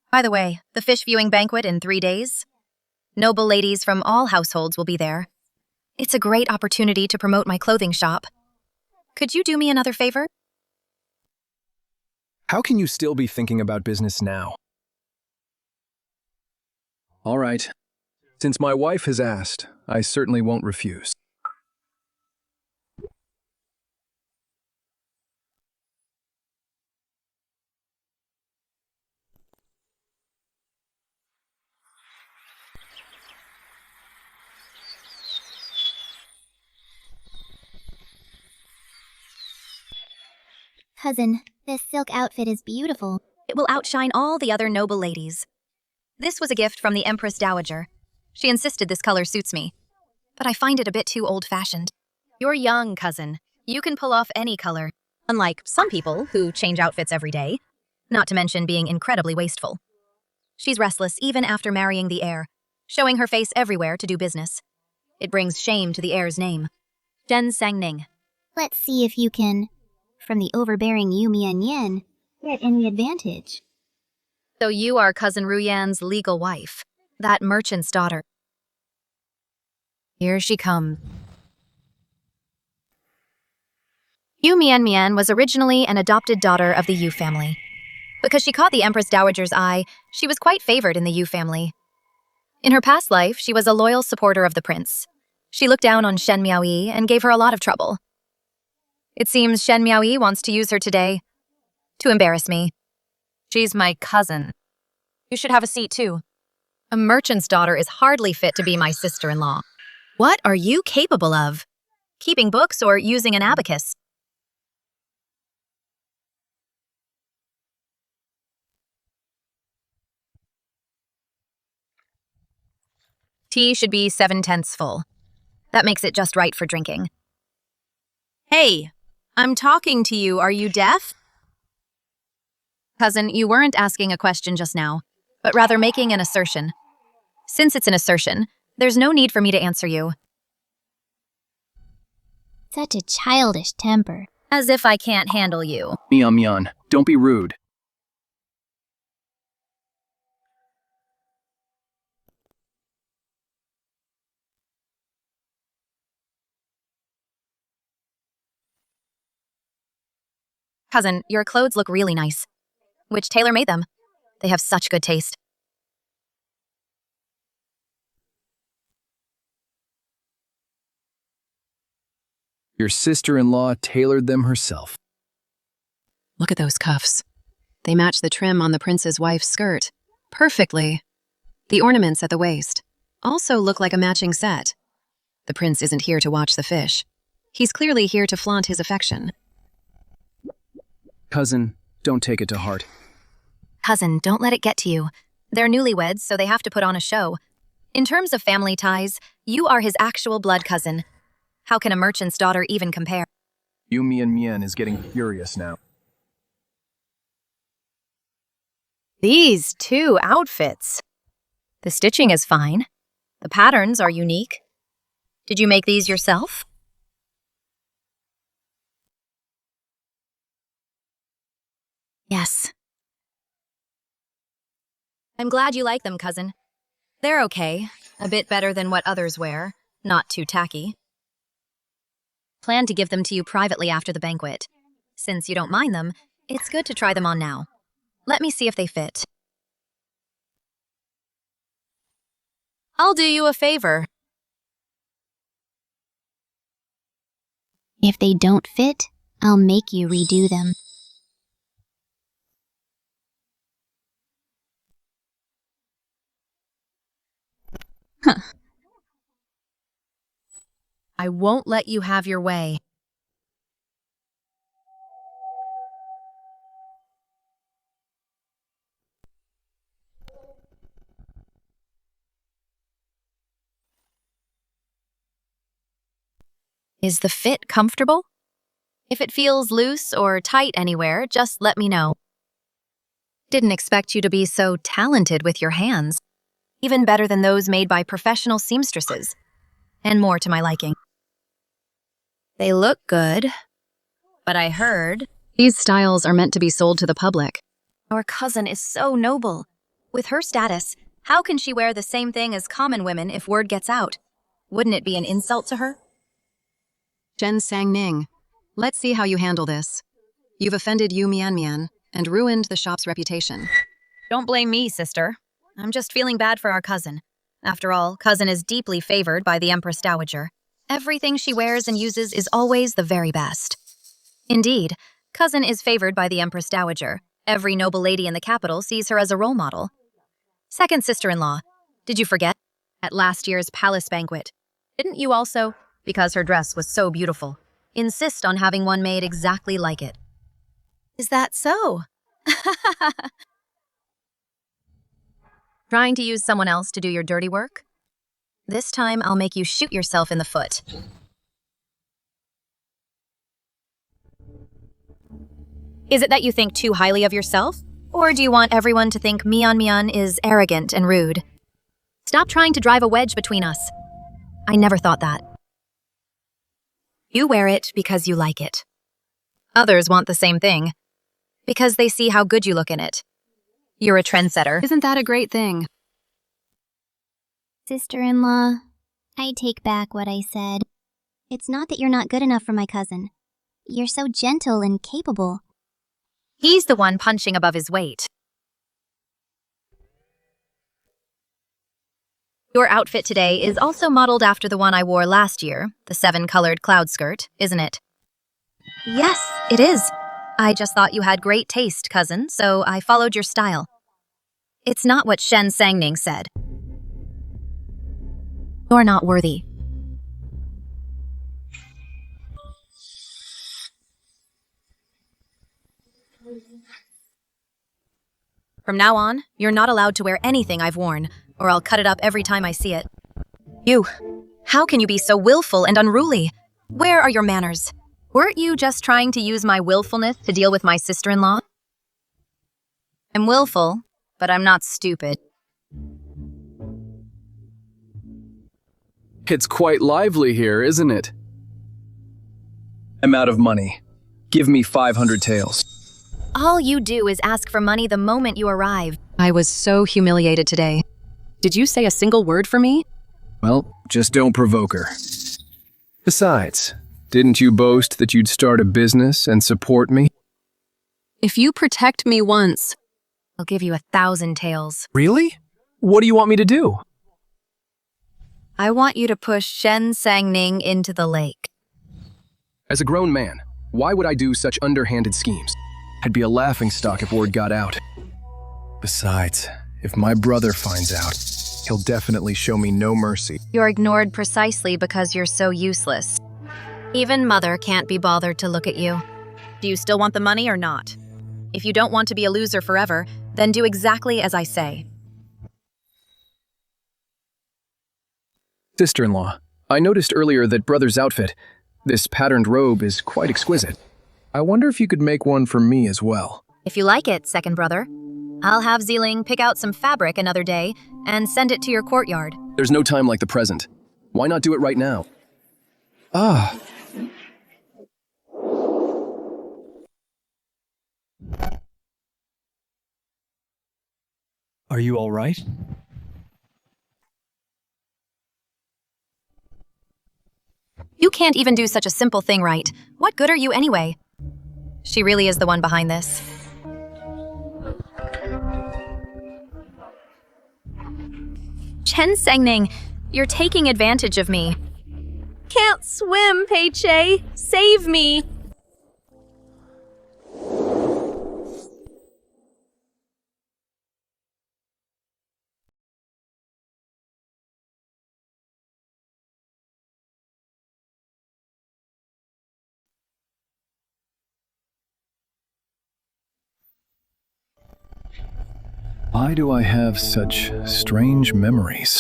By the way, the fish viewing banquet in 3 days. Noble ladies from all households will be there. It's a great opportunity to promote my clothing shop. Could you do me another favor? How can you still be thinking about business now? All right. Since my wife has asked, I certainly won't refuse. Cousin, this silk outfit is beautiful. It will outshine all the other noble ladies. This was a gift from the Empress Dowager. She insisted this color suits me, but I find it a bit too old-fashioned. You're young, cousin. You can pull off any color, unlike some people who change outfits every day, not to mention being incredibly wasteful. She's restless even after marrying the heir, showing her face everywhere to do business. It brings shame to the heir's name. Zhen Sangning. Let's see if you can, from the overbearing Yu Mian, get any advantage. So you are Cousin Ruyan's legal wife, that merchant's daughter. Here she comes. Yu Mian was originally an adopted daughter of the Yu family. Because she caught the Empress Dowager's eye, she was quite favored in the Yu family. In her past life, she was a loyal supporter of the prince. She looked down on Shen Miaoyi and gave her a lot of trouble. It seems Shen Miaoyi wants to use her today to embarrass me. She's my cousin. You should have a seat, too. A merchant's daughter is hardly fit to be my sister-in-law. What are you capable of? Keeping books or using an abacus? Tea should be 7/10 full. That makes it just right for drinking. Hey, I'm talking to you. Are you deaf? Cousin, you weren't asking a question just now, but rather making an assertion. Since it's an assertion, there's no need for me to answer you. Such a childish temper. As if I can't handle you. Mian, don't be rude. Cousin, your clothes look really nice. Which tailor made them? They have such good taste. Your sister-in-law tailored them herself. Look at those cuffs. They match the trim on the prince's wife's skirt. Perfectly. The ornaments at the waist also look like a matching set. The prince isn't here to watch the fish. He's clearly here to flaunt his affection. Cousin, don't take it to heart. Cousin, don't let it get to you. They're newlyweds, so they have to put on a show. In terms of family ties, you are his actual blood cousin. How can a merchant's daughter even compare? Yu Mian is getting furious now. These two outfits. The stitching is fine. The patterns are unique. Did you make these yourself? Yes. I'm glad you like them, cousin. They're okay. A bit better than what others wear. Not too tacky. Plan to give them to you privately after the banquet. Since you don't mind them, it's good to try them on now. Let me see if they fit. I'll do you a favor. If they don't fit, I'll make you redo them. I won't let you have your way. Is the fit comfortable? If it feels loose or tight anywhere, just let me know. Didn't expect you to be so talented with your hands. Even better than those made by professional seamstresses. And more to my liking. They look good, but I heard... These styles are meant to be sold to the public. Our cousin is so noble. With her status, how can she wear the same thing as common women if word gets out? Wouldn't it be an insult to her? Shen Sangning, let's see how you handle this. You've offended Yu Mian and ruined the shop's reputation. Don't blame me, sister. I'm just feeling bad for our cousin. After all, cousin is deeply favored by the Empress Dowager. Everything she wears and uses is always the very best. Indeed, cousin is favored by the Empress Dowager. Every noble lady in the capital sees her as a role model. Second sister-in-law, did you forget? At last year's palace banquet. Didn't you also, because her dress was so beautiful, insist on having one made exactly like it? Is that so? Trying to use someone else to do your dirty work? This time, I'll make you shoot yourself in the foot. Is it that you think too highly of yourself? Or do you want everyone to think Mian is arrogant and rude? Stop trying to drive a wedge between us. I never thought that. You wear it because you like it. Others want the same thing, because they see how good you look in it. You're a trendsetter. Isn't that a great thing? Sister-in-law, I take back what I said. It's not that you're not good enough for my cousin. You're so gentle and capable. He's the one punching above his weight. Your outfit today is also modeled after the one I wore last year, the 7-colored cloud skirt, isn't it? Yes, it is. I just thought you had great taste, cousin, so I followed your style. It's not what Shen Sangning said. You're not worthy. From now on, you're not allowed to wear anything I've worn, or I'll cut it up every time I see it. You, how can you be so willful and unruly? Where are your manners? Weren't you just trying to use my willfulness to deal with my sister-in-law? I'm willful, but I'm not stupid. It's quite lively here, isn't it? I'm out of money. Give me 500 taels. All you do is ask for money the moment you arrive. I was so humiliated today. Did you say a single word for me? Well, just don't provoke her. Besides, didn't you boast that you'd start a business and support me? If you protect me once... I'll give you 1,000 taels. Really? What do you want me to do? I want you to push Shen Sangning into the lake. As a grown man, why would I do such underhanded schemes? I'd be a laughingstock if word got out. Besides, if my brother finds out, he'll definitely show me no mercy. You're ignored precisely because you're so useless. Even Mother can't be bothered to look at you. Do you still want the money or not? If you don't want to be a loser forever, then do exactly as I say. Sister-in-law, I noticed earlier that brother's outfit, this patterned robe, is quite exquisite. I wonder if you could make one for me as well. If you like it, second brother, I'll have Zeeling pick out some fabric another day and send it to your courtyard. There's no time like the present. Why not do it right now? Ah. Are you all right? You can't even do such a simple thing right. What good are you anyway? She really is the one behind this. Chen Sangning, you're taking advantage of me. Can't swim, Pei-Che. Save me. Why do I have such strange memories?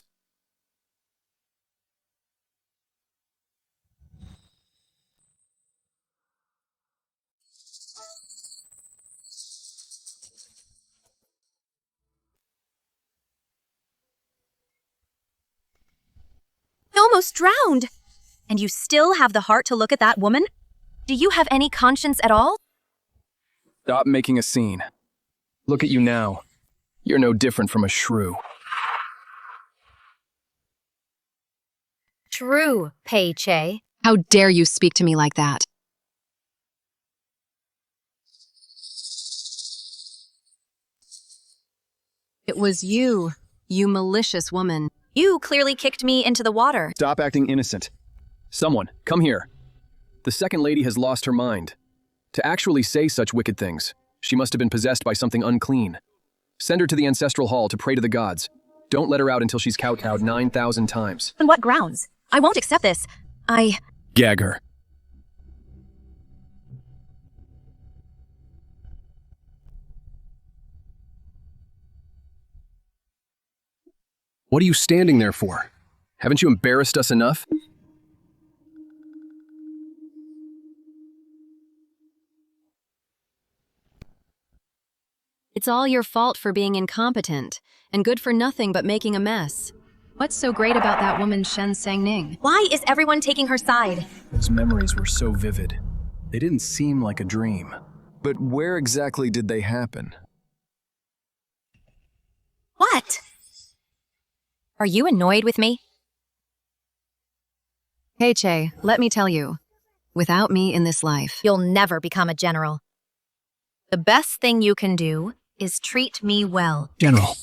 I almost drowned. And you still have the heart to look at that woman? Do you have any conscience at all? Stop making a scene. Look at you now. You're no different from a shrew. True, Pei-Che. How dare you speak to me like that? It was you, you malicious woman. You clearly kicked me into the water. Stop acting innocent. Someone, come here. The second lady has lost her mind. To actually say such wicked things, she must have been possessed by something unclean. Send her to the ancestral hall to pray to the gods. Don't let her out until she's kowtowed 9,000 times. On what grounds? I won't accept this. Gag her. What are you standing there for? Haven't you embarrassed us enough? It's all your fault for being incompetent, and good for nothing but making a mess. What's so great about that woman Shen Sangning? Why is everyone taking her side? Those memories were so vivid. They didn't seem like a dream. But where exactly did they happen? What? Are you annoyed with me? Hey, Che, let me tell you, without me in this life, You'll never become a general. The best thing you can do is treat me well. General.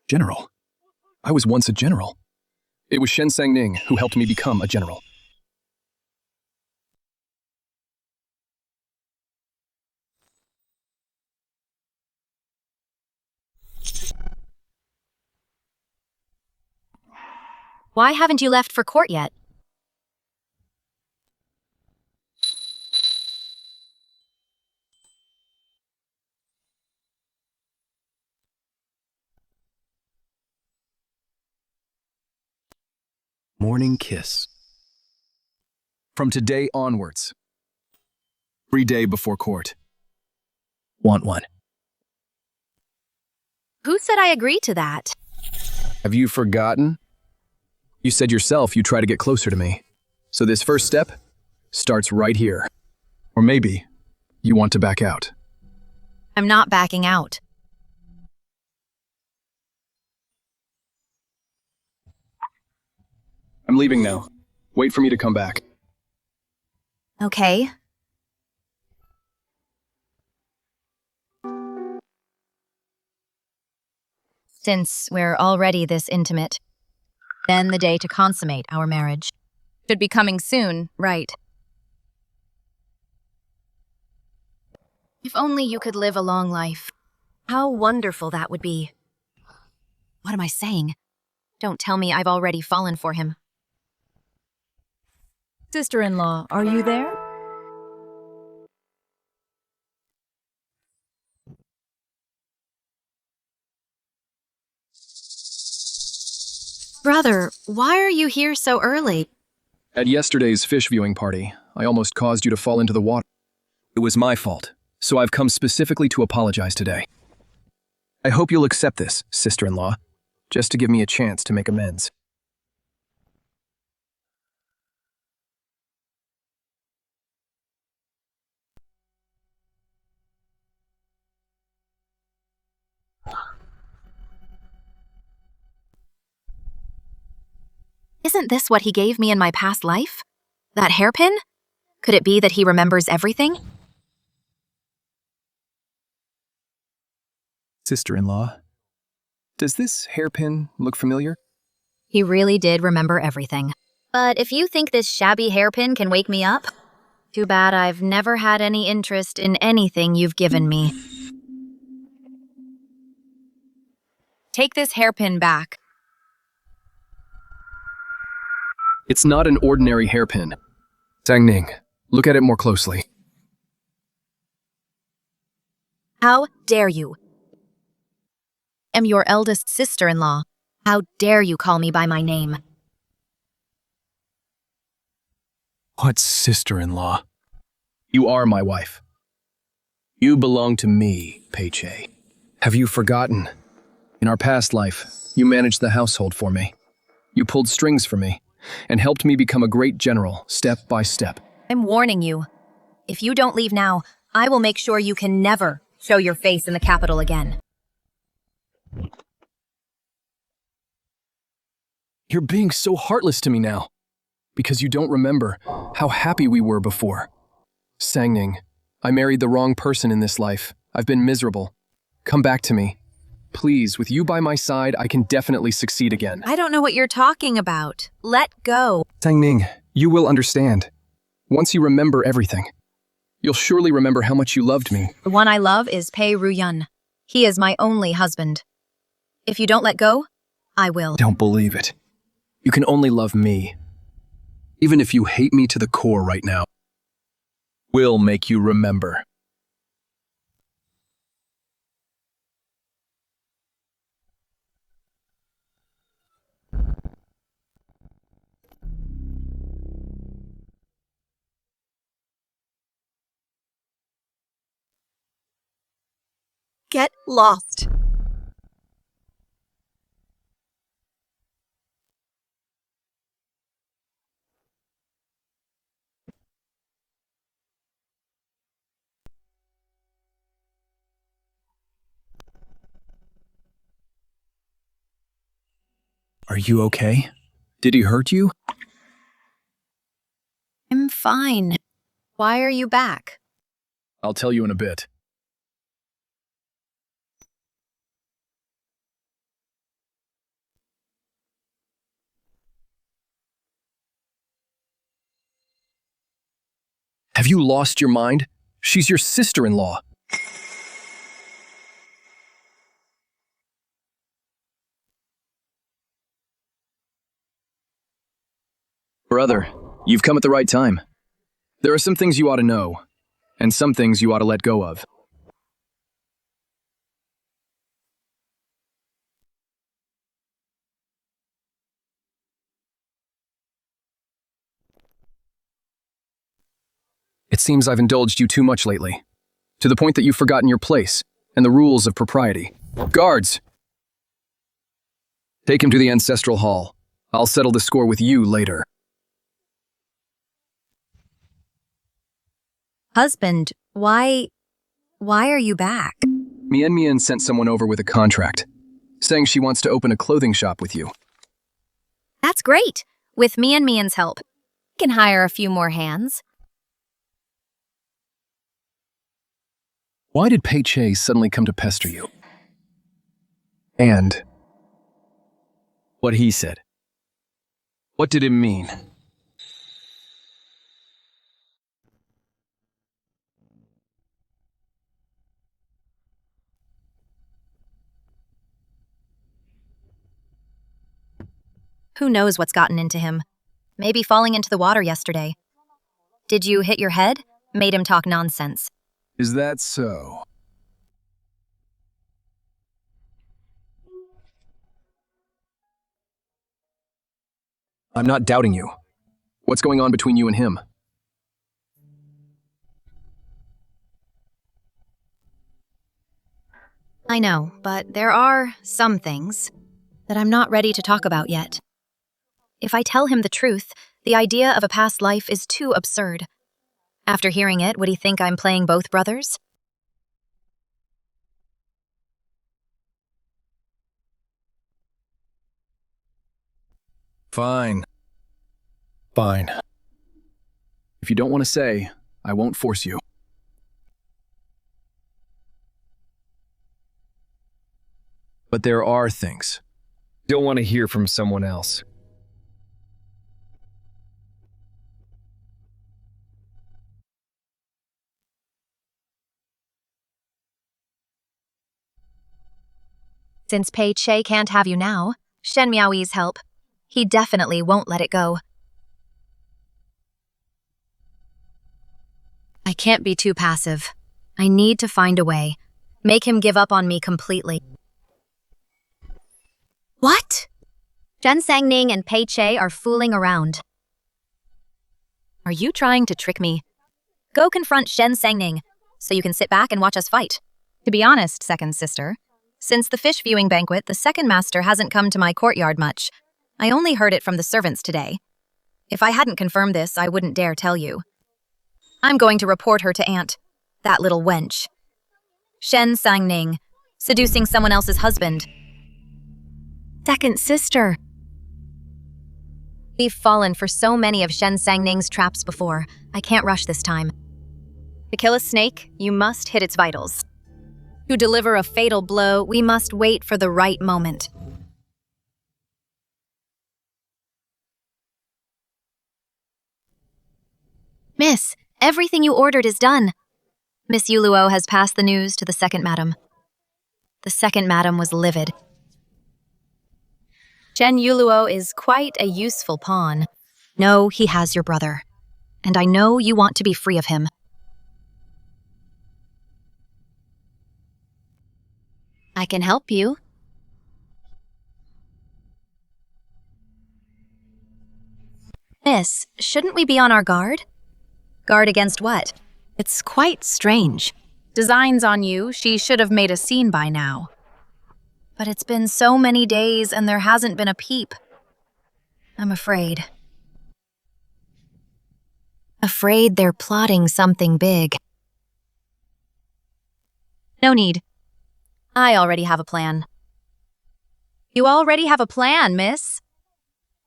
General. I was once a general. It was Shen Sangning who helped me become a general. Why haven't you left for court yet? Morning kiss. From today onwards. Every day before court. Want one. Who said I agreed to that? Have you forgotten? You said yourself you try to get closer to me. So this first step starts right here. Or maybe you want to back out. I'm not backing out. I'm leaving now. Wait for me to come back. Okay. Since we're already this intimate, then the day to consummate our marriage should be coming soon, right? If only you could live a long life. How wonderful that would be. What am I saying? Don't tell me I've already fallen for him. Sister-in-law, are you there? Brother, why are you here so early? At yesterday's fish viewing party, I almost caused you to fall into the water. It was my fault, so I've come specifically to apologize today. I hope you'll accept this, sister-in-law, just to give me a chance to make amends. Isn't this what he gave me in my past life? That hairpin? Could it be that he remembers everything? Sister-in-law, does this hairpin look familiar? He really did remember everything. But if you think this shabby hairpin can wake me up, too bad I've never had any interest in anything you've given me. Take this hairpin back. It's not an ordinary hairpin. Sangning, look at it more closely. How dare you? I'm your eldest sister-in-law. How dare you call me by my name? What sister-in-law? You are my wife. You belong to me, Pei-che. Have you forgotten? In our past life, you managed the household for me. You pulled strings for me and helped me become a great general, step by step. I'm warning you. If you don't leave now, I will make sure you can never show your face in the capital again. You're being so heartless to me now, because you don't remember how happy we were before. Sangning, I married the wrong person in this life. I've been miserable. Come back to me. Please, with you by my side, I can definitely succeed again. I don't know what you're talking about. Let go. Sangning, you will understand. Once you remember everything, you'll surely remember how much you loved me. The one I love is Pei Ruyun. He is my only husband. If you don't let go, I will. Don't believe it. You can only love me. Even if you hate me to the core right now, will make you remember. Get lost. Are you okay? Did he hurt you? I'm fine. Why are you back? I'll tell you in a bit. Have you lost your mind? She's your sister-in-law. Brother, you've come at the right time. There are some things you ought to know, and some things you ought to let go of. It seems I've indulged you too much lately, to the point that you've forgotten your place and the rules of propriety. Guards! Take him to the ancestral hall. I'll settle the score with you later. Husband, why are you back? Mian sent someone over with a contract, saying she wants to open a clothing shop with you. That's great. With Mian's help, we can hire a few more hands. Why did Pei Che suddenly come to pester you? And what he said. What did it mean? Who knows what's gotten into him? Maybe falling into the water yesterday. Did you hit your head? Made him talk nonsense. Is that so? I'm not doubting you. What's going on between you and him? I know, but there are some things that I'm not ready to talk about yet. If I tell him the truth, the idea of a past life is too absurd. After hearing it, would he think I'm playing both brothers? Fine. Fine. If you don't want to say, I won't force you. But there are things. Don't want to hear from someone else. Since Pei Che can't have you now, Shen Miaoyi's help. He definitely won't let it go. I can't be too passive. I need to find a way. Make him give up on me completely. What? Shen Sangning and Pei Che are fooling around. Are you trying to trick me? Go confront Shen Sangning, so you can sit back and watch us fight. To be honest, second sister, since the fish viewing banquet, the second master hasn't come to my courtyard much. I only heard it from the servants today. If I hadn't confirmed this, I wouldn't dare tell you. I'm going to report her to Aunt, that little wench. Shen Sangning, seducing someone else's husband. Second sister. We've fallen for so many of Shen Sangning's traps before. I can't rush this time. To kill a snake, you must hit its vitals. To deliver a fatal blow, we must wait for the right moment. Miss, everything you ordered is done. Miss Yuluo has passed the news to the second madam. The second madam was livid. Shen Yuluo is quite a useful pawn. No, he has your brother. And I know you want to be free of him. I can help you. Miss, shouldn't we be on our guard? Guard against what? It's quite strange. Designs on you, she should have made a scene by now. But it's been so many days and there hasn't been a peep. I'm afraid. Afraid they're plotting something big. No need. I already have a plan. You already have a plan, miss?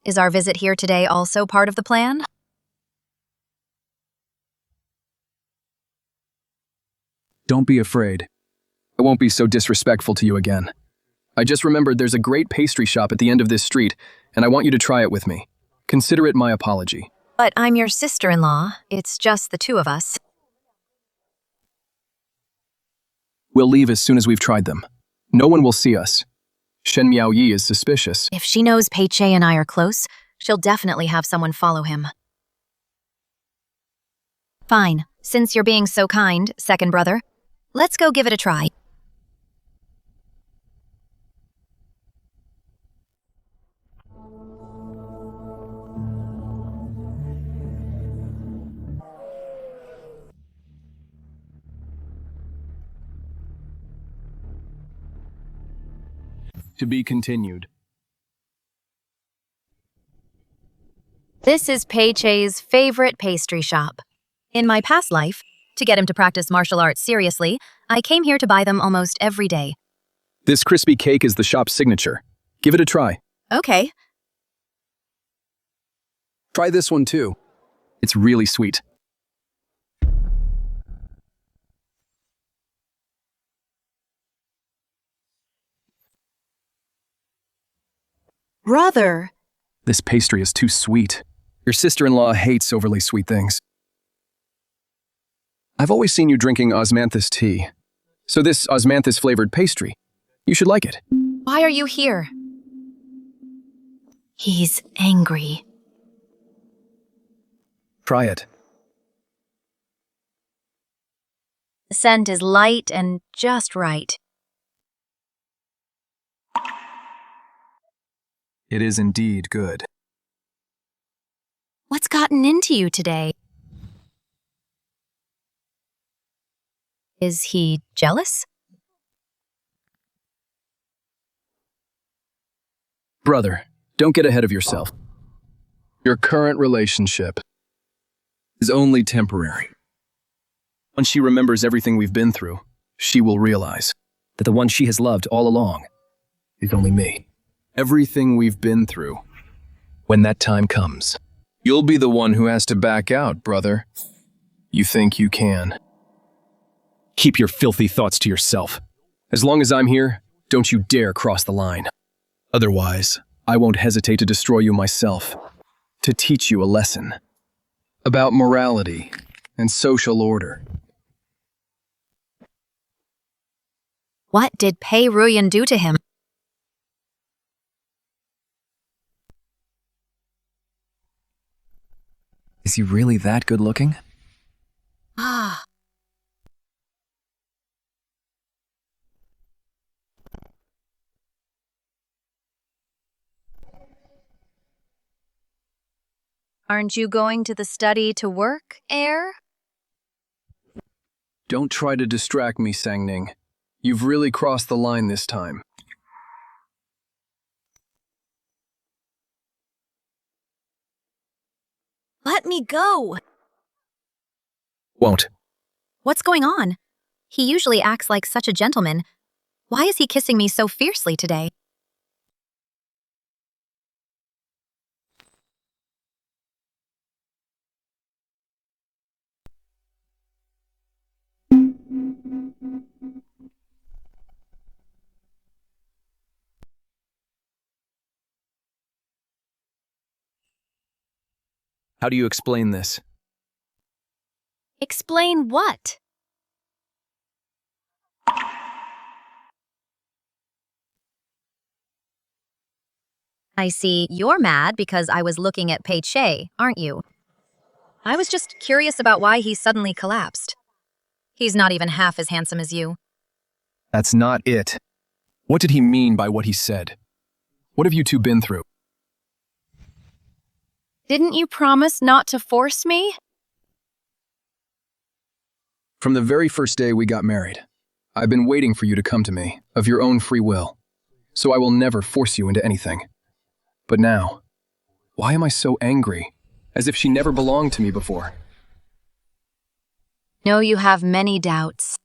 Is our visit here today also part of the plan? Don't be afraid. I won't be so disrespectful to you again. I just remembered there's a great pastry shop at the end of this street, and I want you to try it with me. Consider it my apology. But I'm your sister-in-law. It's just the two of us. We'll leave as soon as we've tried them. No one will see us. Shen Miaoyi is suspicious. If she knows Pei Che and I are close, she'll definitely have someone follow him. Fine. Since you're being so kind, second brother, let's go give it a try. To be continued. This is Pei Che's favorite pastry shop. In my past life, to get him to practice martial arts seriously, I came here to buy them almost every day. This crispy cake is the shop's signature. Give it a try. Okay. Try this one too. It's really sweet. Brother! This pastry is too sweet. Your sister-in-law hates overly sweet things. I've always seen you drinking osmanthus tea. So this osmanthus-flavored pastry, you should like it. Why are you here? He's angry. Try it. The scent is light and just right. It is indeed good. What's gotten into you today? Is he jealous? Brother, don't get ahead of yourself. Your current relationship is only temporary. Once she remembers everything we've been through, she will realize that the one she has loved all along is only me. Everything we've been through. When that time comes, you'll be the one who has to back out, brother. You think you can. Keep your filthy thoughts to yourself. As long as I'm here, don't you dare cross the line. Otherwise, I won't hesitate to destroy you myself, to teach you a lesson about morality and social order. What did Pei Ruyan do to him? Is he really that good looking? Ah. Aren't you going to the study to work, heir? Don't try to distract me, Sangning. You've really crossed the line this time. Let me go! Won't. What's going on? He usually acts like such a gentleman. Why is he kissing me so fiercely today? How do you explain this? Explain what? I see you're mad because I was looking at Pei Che, aren't you? I was just curious about why he suddenly collapsed. He's not even half as handsome as you. That's not it. What did he mean by what he said? What have you two been through? Didn't you promise not to force me? From the very first day we got married, I've been waiting for you to come to me, of your own free will, so I will never force you into anything. But now, why am I so angry? As if she never belonged to me before. No, you have many doubts.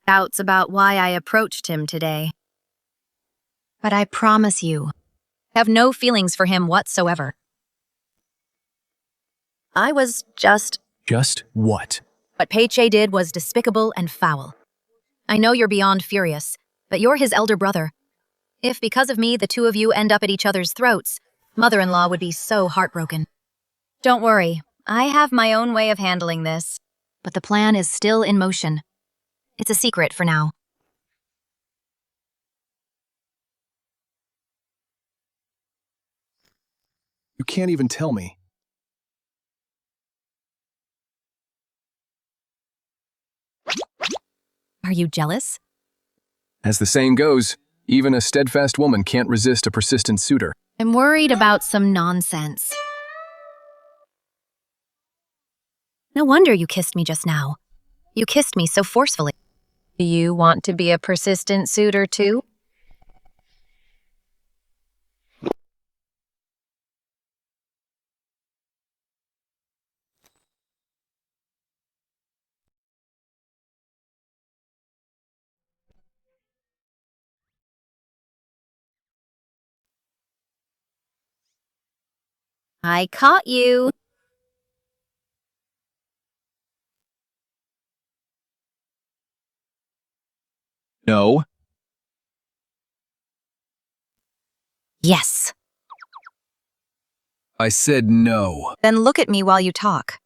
Doubts about why I approached him today. But I promise you Have no feelings for him whatsoever. I was just... Just what? What Peiche did was despicable and foul. I know you're beyond furious, but you're his elder brother. If, because of me, the two of you end up at each other's throats, mother-in-law would be so heartbroken. Don't worry, I have my own way of handling this. But the plan is still in motion. It's a secret for now. You can't even tell me. Are you jealous? As the saying goes, even a steadfast woman can't resist a persistent suitor. I'm worried about some nonsense. No wonder you kissed me just now. You kissed me so forcefully. Do you want to be a persistent suitor too? I caught you. No. Yes. I said no. Then look at me while you talk.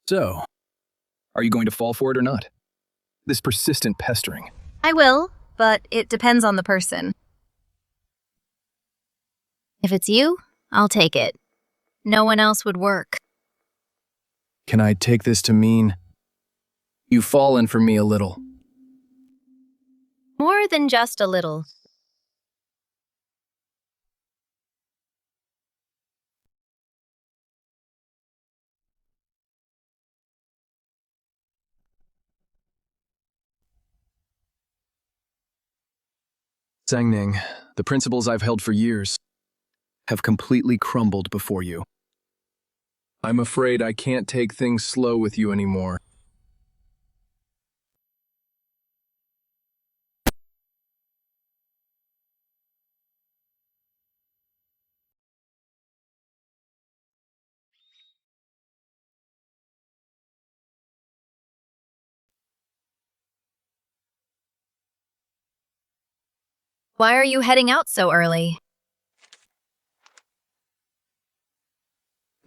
So, are you going to fall for it or not? This persistent pestering. I will, but it depends on the person. If it's you, I'll take it. No one else would work. Can I take this to mean you've fallen for me a little? More than just a little. Sangning, the principles I've held for years have completely crumbled before you. I'm afraid I can't take things slow with you anymore. Why are you heading out so early?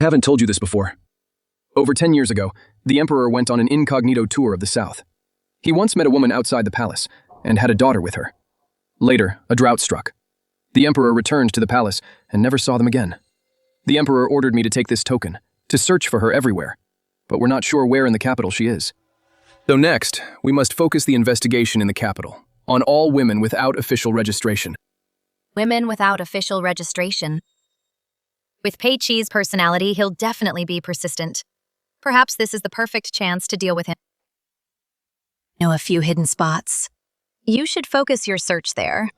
I haven't told you this before. Over 10 years ago, the Emperor went on an incognito tour of the South. He once met a woman outside the palace and had a daughter with her. Later, a drought struck. The Emperor returned to the palace and never saw them again. The Emperor ordered me to take this token, to search for her everywhere, but we're not sure where in the capital she is. So next, we must focus the investigation in the capital on all women without official registration. Women without official registration. With Peichi's personality, he'll definitely be persistent. Perhaps this is the perfect chance to deal with him. Know a few hidden spots. You should focus your search there.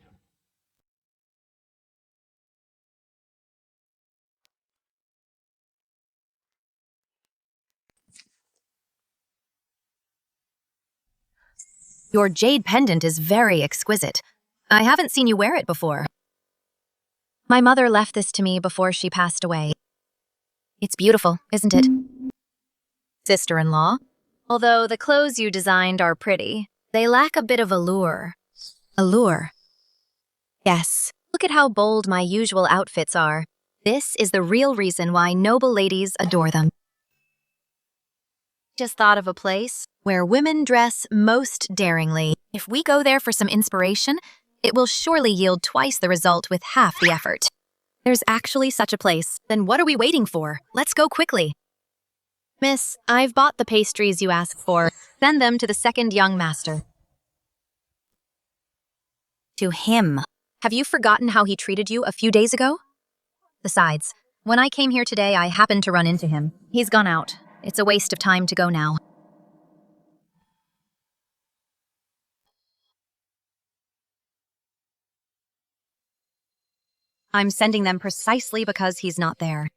Your jade pendant is very exquisite. I haven't seen you wear it before. My mother left this to me before she passed away. It's beautiful, isn't it? Sister-in-law. Although the clothes you designed are pretty, they lack a bit of allure. Allure? Yes. Look at how bold my usual outfits are. This is the real reason why noble ladies adore them. Just thought of a place where women dress most daringly. If we go there for some inspiration, it will surely yield twice the result with half the effort. There's actually such a place. Then what are we waiting for? Let's go quickly. Miss, I've bought the pastries you asked for. Send them to the second young master. To him. Have you forgotten how he treated you a few days ago? Besides, when I came here today, I happened to run into him. He's gone out. It's a waste of time to go now. I'm sending them precisely because he's not there.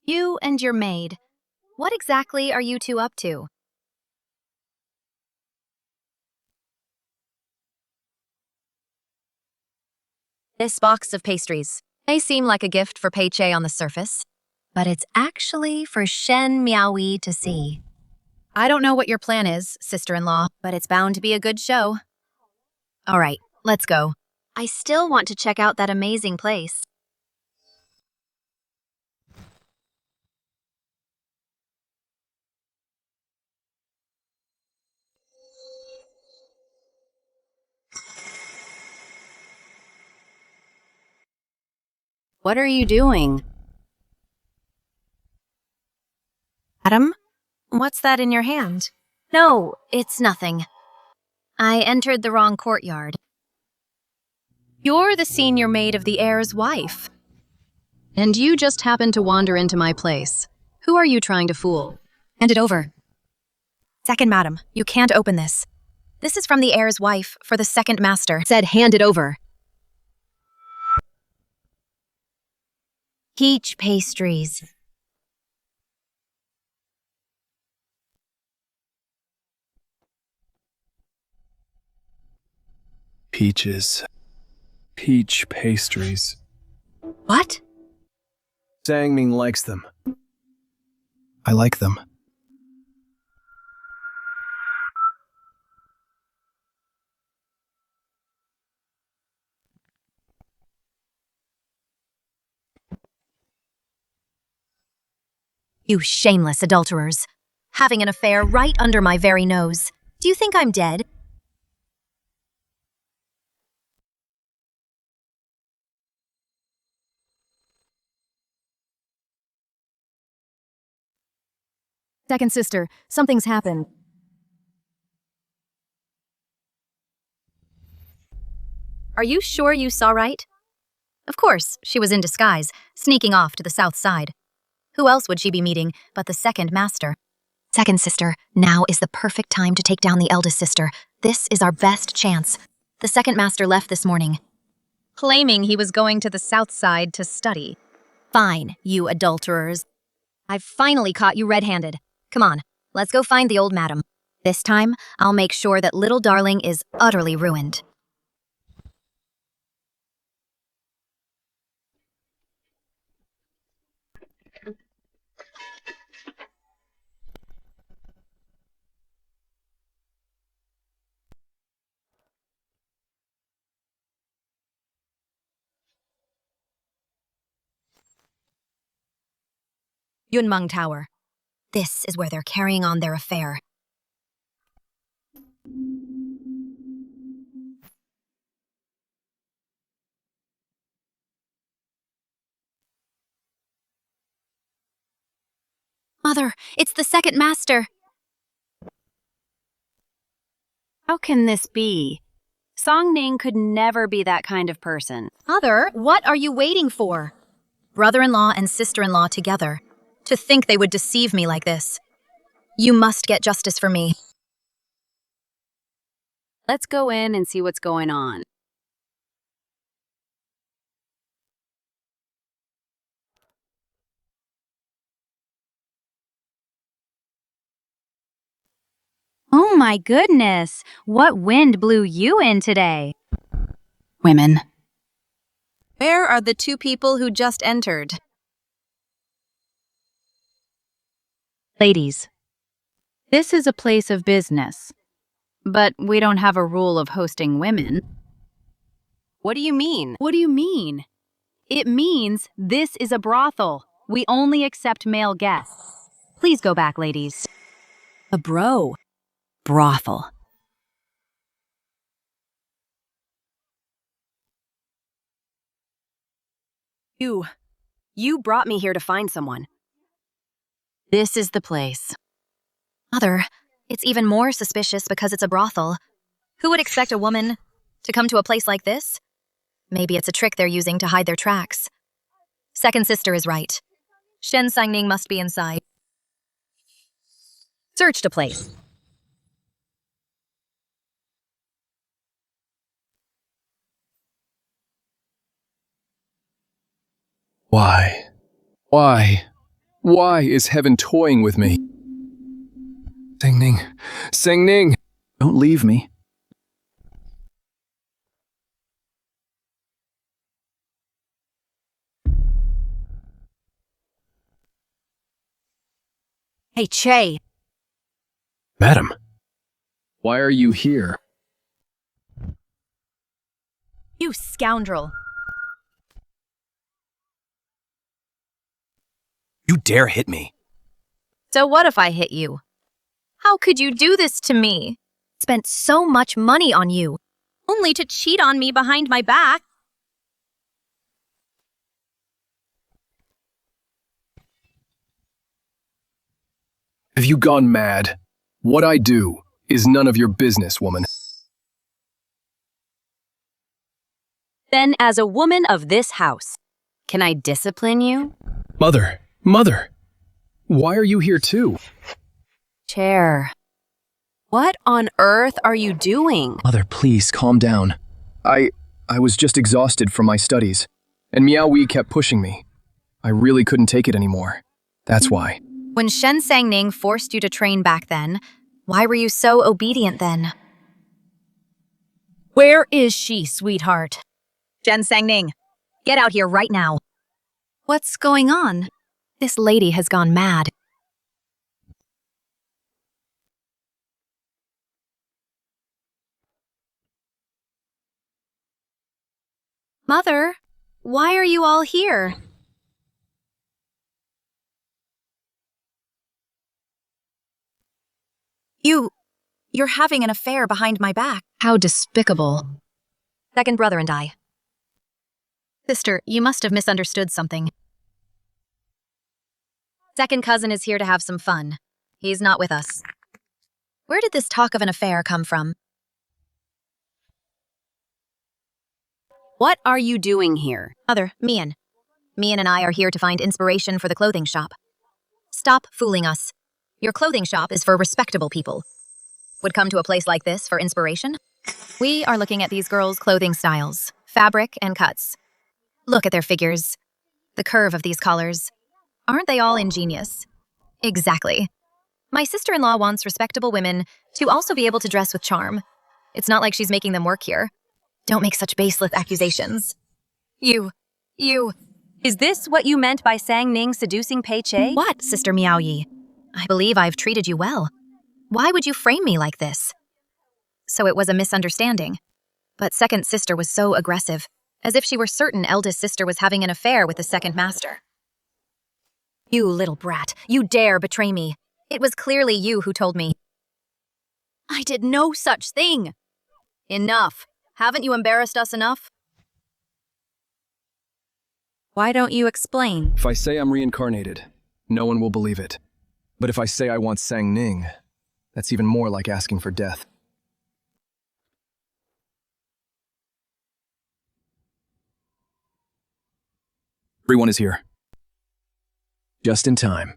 You and your maid. What exactly are you two up to? This box of pastries may seem like a gift for Pei Che on the surface, but it's actually for Shen Miaoyi to see. I don't know what your plan is, sister-in-law, but it's bound to be a good show. All right, let's go. I still want to check out that amazing place. What are you doing? Madam, what's that in your hand? No, it's nothing. I entered the wrong courtyard. You're the senior maid of the heir's wife. And you just happened to wander into my place. Who are you trying to fool? Hand it over. Second madam, you can't open this. This is from the heir's wife for the second master. Said hand it over. Peach pastries. Peaches. Peach pastries. What? Sang-Ming likes them. I like them. You shameless adulterers. Having an affair right under my very nose. Do you think I'm dead? Second sister, something's happened. Are you sure you saw right? Of course, she was in disguise, sneaking off to the south side. Who else would she be meeting but the second master? Second sister, now is the perfect time to take down the eldest sister. This is our best chance. The second master left this morning, claiming he was going to the south side to study. Fine, you adulterers. I've finally caught you red-handed. Come on, let's go find the old madam. This time, I'll make sure that little darling is utterly ruined. Yunmeng Tower. This is where they're carrying on their affair. Mother, it's the second master. How can this be? Song Ning could never be that kind of person. Mother, what are you waiting for? Brother-in-law and sister-in-law together. To think they would deceive me like this. You must get justice for me. Let's go in and see what's going on. Oh my goodness! What wind blew you in today? Women. Where are the two people who just entered? Ladies, this is a place of business, but we don't have a rule of hosting women. What do you mean? What do you mean? It means this is a brothel. We only accept male guests. Please go back, ladies. A brothel. You brought me here to find someone. This is the place. Mother, it's even more suspicious because it's a brothel. Who would expect a woman to come to a place like this? Maybe it's a trick they're using to hide their tracks. Second sister is right. Shen Sangning must be inside. Searched a place. Why? Why? Why is heaven toying with me? Sang-ning, Sang-ning, don't leave me. Hey, Che. Madam, why are you here? You scoundrel. You dare hit me. So what if I hit you? How could you do this to me? Spent so much money on you, only to cheat on me behind my back. Have you gone mad? What I do is none of your business, woman. Then, as a woman of this house, can I discipline you? Mother, why are you here too? Chair. What on earth are you doing? Mother, please calm down. I was just exhausted from my studies, and Miao Wei kept pushing me. I really couldn't take it anymore. That's why. When Shen Sang-ning forced you to train back then, why were you so obedient then? Where is she, sweetheart? Shen Sang-ning, get out here right now. What's going on? This lady has gone mad. Mother, why are you all here? You're having an affair behind my back. How despicable. Second brother and I. Sister, you must have misunderstood something. Second cousin is here to have some fun. He's not with us. Where did this talk of an affair come from? What are you doing here? Mother, Mian. Mian and I are here to find inspiration for the clothing shop. Stop fooling us. Your clothing shop is for respectable people. Would come to a place like this for inspiration? We are looking at these girls' clothing styles, fabric and cuts. Look at their figures. The curve of these collars. Aren't they all ingenious? Exactly. My sister-in-law wants respectable women to also be able to dress with charm. It's not like she's making them work here. Don't make such baseless accusations. You. Is this what you meant by Sang-ning seducing Pei Che? What, Sister Miao Yi? I believe I've treated you well. Why would you frame me like this? So it was a misunderstanding. But second sister was so aggressive, as if she were certain eldest sister was having an affair with the second master. You little brat, you dare betray me. It was clearly you who told me. I did no such thing. Enough. Haven't you embarrassed us enough? Why don't you explain? If I say I'm reincarnated, no one will believe it. But if I say I want Sang-ning, that's even more like asking for death. Everyone is here. Just in time.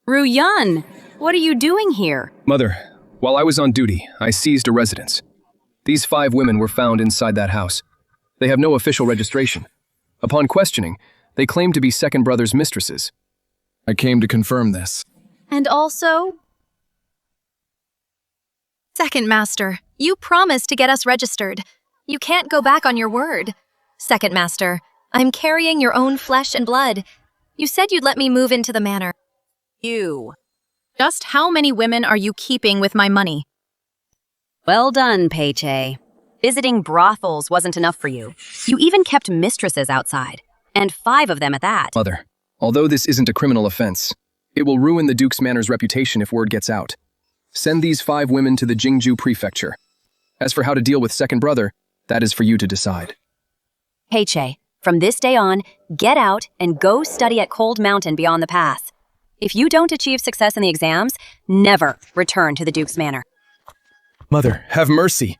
Ru-yun, what are you doing here? Mother, while I was on duty, I seized a residence. These 5 women were found inside that house. They have no official registration. Upon questioning, they claim to be second brother's mistresses. I came to confirm this. And also... Second Master, you promised to get us registered. You can't go back on your word. Second Master, I'm carrying your own flesh and blood. You said you'd let me move into the manor. You. Just how many women are you keeping with my money? Well done, Pei Che. Visiting brothels wasn't enough for you. You even kept mistresses outside, and 5 of them at that. Mother, although this isn't a criminal offense, it will ruin the Duke's Manor's reputation if word gets out. Send these 5 women to the Jingju Prefecture. As for how to deal with second brother, that is for you to decide. Pei Che, from this day on, get out and go study at Cold Mountain beyond the pass. If you don't achieve success in the exams, never return to the Duke's Manor. Mother, have mercy.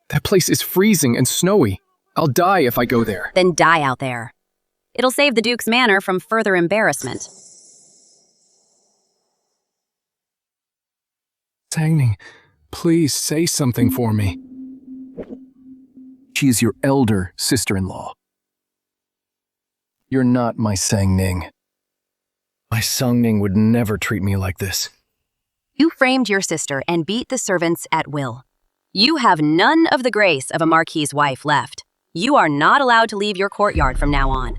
That place is freezing and snowy. I'll die if I go there. Then die out there. It'll save the Duke's Manor from further embarrassment. Sangning, please say something for me. She is your elder sister-in-law. You're not my Sangning. My Sangning would never treat me like this. You framed your sister and beat the servants at will. You have none of the grace of a marquis's wife left. You are not allowed to leave your courtyard from now on.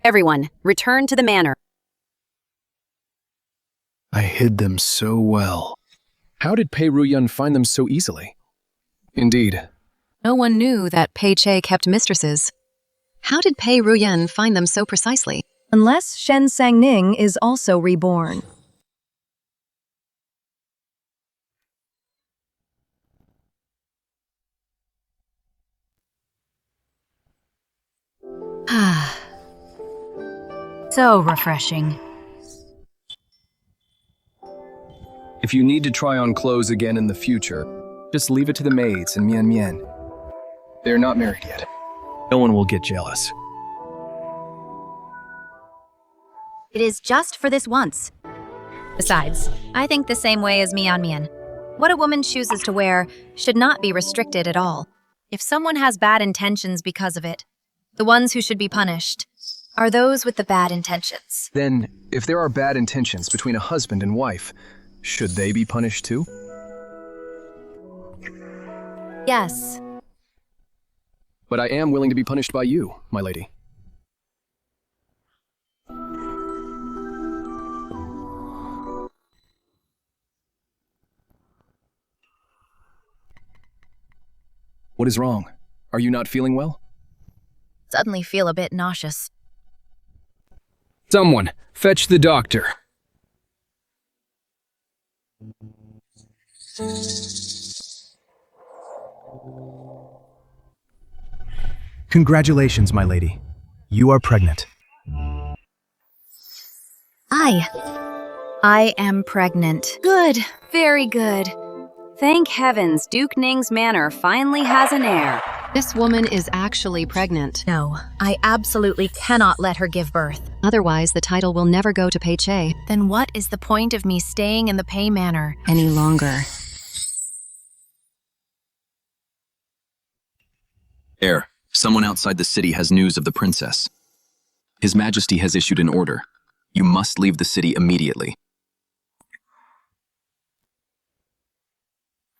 Everyone, return to the manor. I hid them so well. How did Pei Ruyun find them so easily? Indeed. No one knew that Pei Che kept mistresses. How did Pei Ruyun find them so precisely? Unless Shen Sangning is also reborn. So refreshing. If you need to try on clothes again in the future, just leave it to the maids and Mian Mian. They're not married yet. No one will get jealous. It is just for this once. Besides, I think the same way as Mian Mian. What a woman chooses to wear should not be restricted at all. If someone has bad intentions because of it, the ones who should be punished are those with the bad intentions. Then, if there are bad intentions between a husband and wife, should they be punished too? Yes. But I am willing to be punished by you, my lady. What is wrong? Are you not feeling well? Suddenly feel a bit nauseous. Someone, fetch the doctor. Congratulations, my lady. You are pregnant. I am pregnant. Good, very good. Thank heavens, Duke Ning's manor finally has an heir. This woman is actually pregnant. No, I absolutely cannot let her give birth. Otherwise, the title will never go to Pei Che Then what is the point of me staying in the Pei Manor? any longer. Heir, someone outside the city has news of the princess. His Majesty has issued an order. You must leave the city immediately.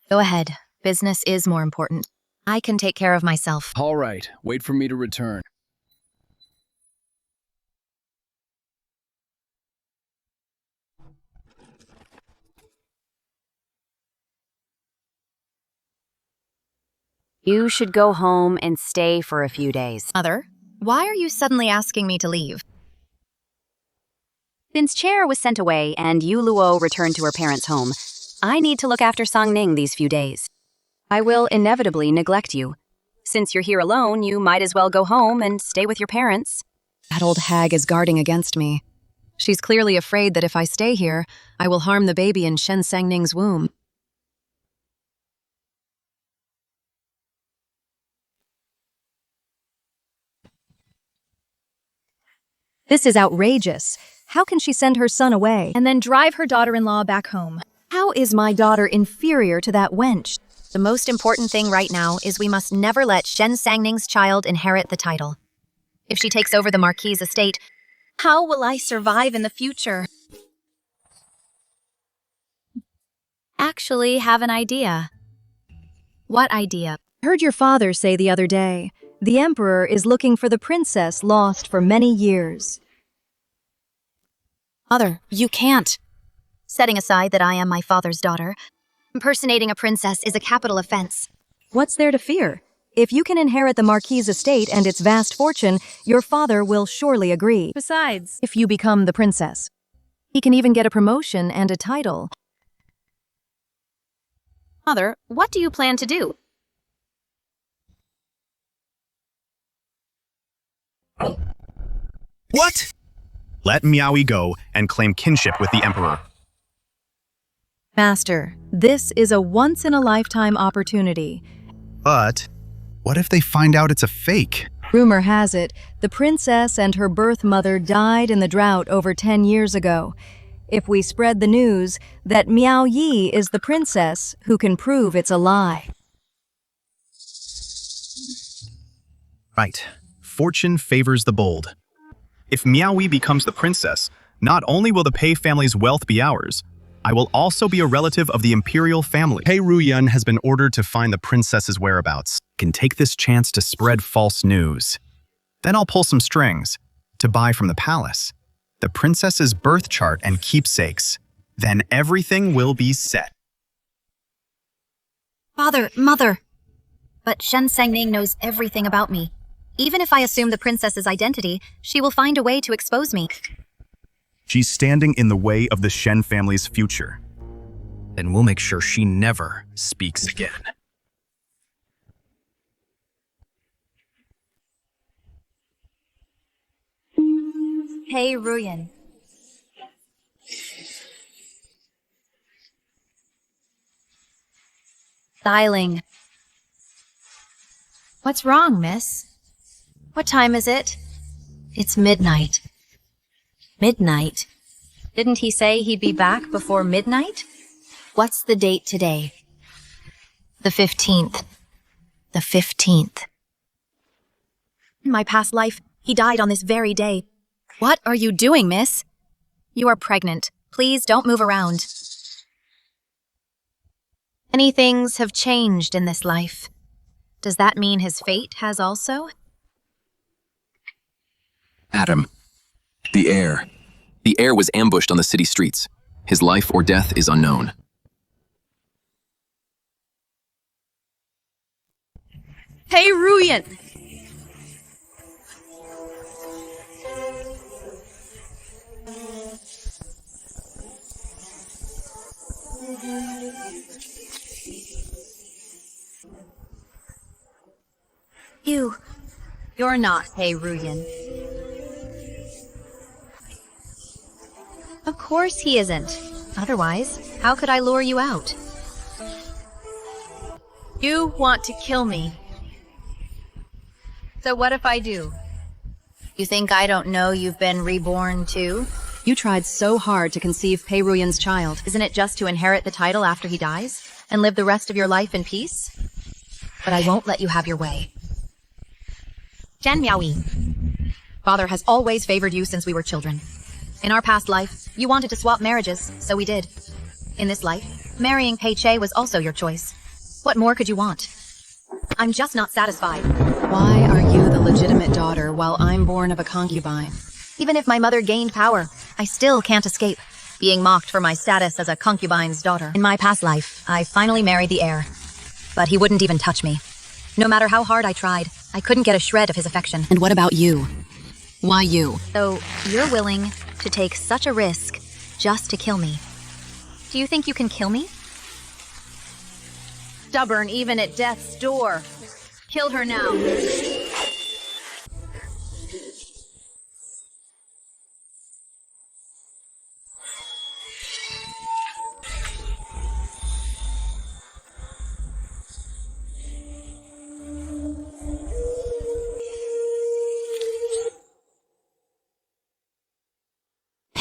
Go ahead. Business is more important. I can take care of myself. All right, wait for me to return. You should go home and stay for a few days. Mother, why are you suddenly asking me to leave? Since Chair was sent away and Yu Luo returned to her parents' home, I need to look after Song Ning these few days. I will inevitably neglect you. Since you're here alone, you might as well go home and stay with your parents. That old hag is guarding against me. She's clearly afraid that if I stay here, I will harm the baby in Shen Sangning's womb. This is outrageous. How can she send her son away And then drive her daughter-in-law back home. How is my daughter inferior to that wench? The most important thing right now is we must never let Shen Sangning's child inherit the title. If she takes over the Marquis' estate, How will I survive in the future? actually have an idea. What idea? Heard your father say the other day, the Emperor is looking for the princess lost for many years. Mother, you can't. Setting aside that I am my father's daughter, impersonating a princess is a capital offense. What's there to fear? If you can inherit the Marquis' estate and its vast fortune, your father will surely agree. Besides, If you become the princess, he can even get a promotion and a title. Mother, what do you plan to do? What? Let Miaoyi go and claim kinship with the Emperor. Master, this is a once-in-a-lifetime opportunity. But what if they find out it's a fake? Rumor has it, the princess and her birth mother died in the drought over 10 years ago. if we spread the news that Miao Yi is the princess who can prove it's a lie. Right. Fortune favors the bold. If Miao Yi becomes the princess, not only will the Pei family's wealth be ours, I will also be a relative of the imperial family. Pei Ruyun has been ordered to find the princess's whereabouts. Can take this chance to spread false news. Then I'll pull some strings to buy from the palace the princess's birth chart and keepsakes. Then everything will be set. Father, Mother! But Shen Sangning knows everything about me. Even if I assume the princess's identity, she will find a way to expose me. She's standing in the way of the Shen family's future. Then we'll make sure she never speaks again. Pei Ruyun. Styling. What's wrong, miss? What time is it? It's midnight. Midnight? Didn't he say he'd be back before midnight? What's the date today? The 15th. The 15th. In my past life, he died on this very day. What are you doing, miss? You are pregnant. Please don't move around. Many things have changed in this life. Does that mean his fate has also? Adam. The heir. The heir was ambushed on the city streets. His life or death is unknown. Pei Ruyun! You're not Pei Ruyun. Of course he isn't. Otherwise, how could I lure you out? You want to kill me. So what if I do? You think I don't know you've been reborn too? You tried so hard to conceive Pei Ruyun's child. Isn't it just to inherit the title after he dies and live the rest of your life in peace? But I won't let you have your way. Zhan Miaoyi, Father has always favored you since we were children. In our past life, you wanted to swap marriages, so we did. In this life, marrying Pei Che was also your choice. What more could you want? I'm just not satisfied. Why are you the legitimate daughter while I'm born of a concubine? Even if my mother gained power, I still can't escape being mocked for my status as a concubine's daughter. In my past life, I finally married the heir. But he wouldn't even touch me. No matter how hard I tried, I couldn't get a shred of his affection. And what about you? Why you? So, you're willing to take such a risk just to kill me. Do you think you can kill me? Stubborn even at death's door. Kill her now.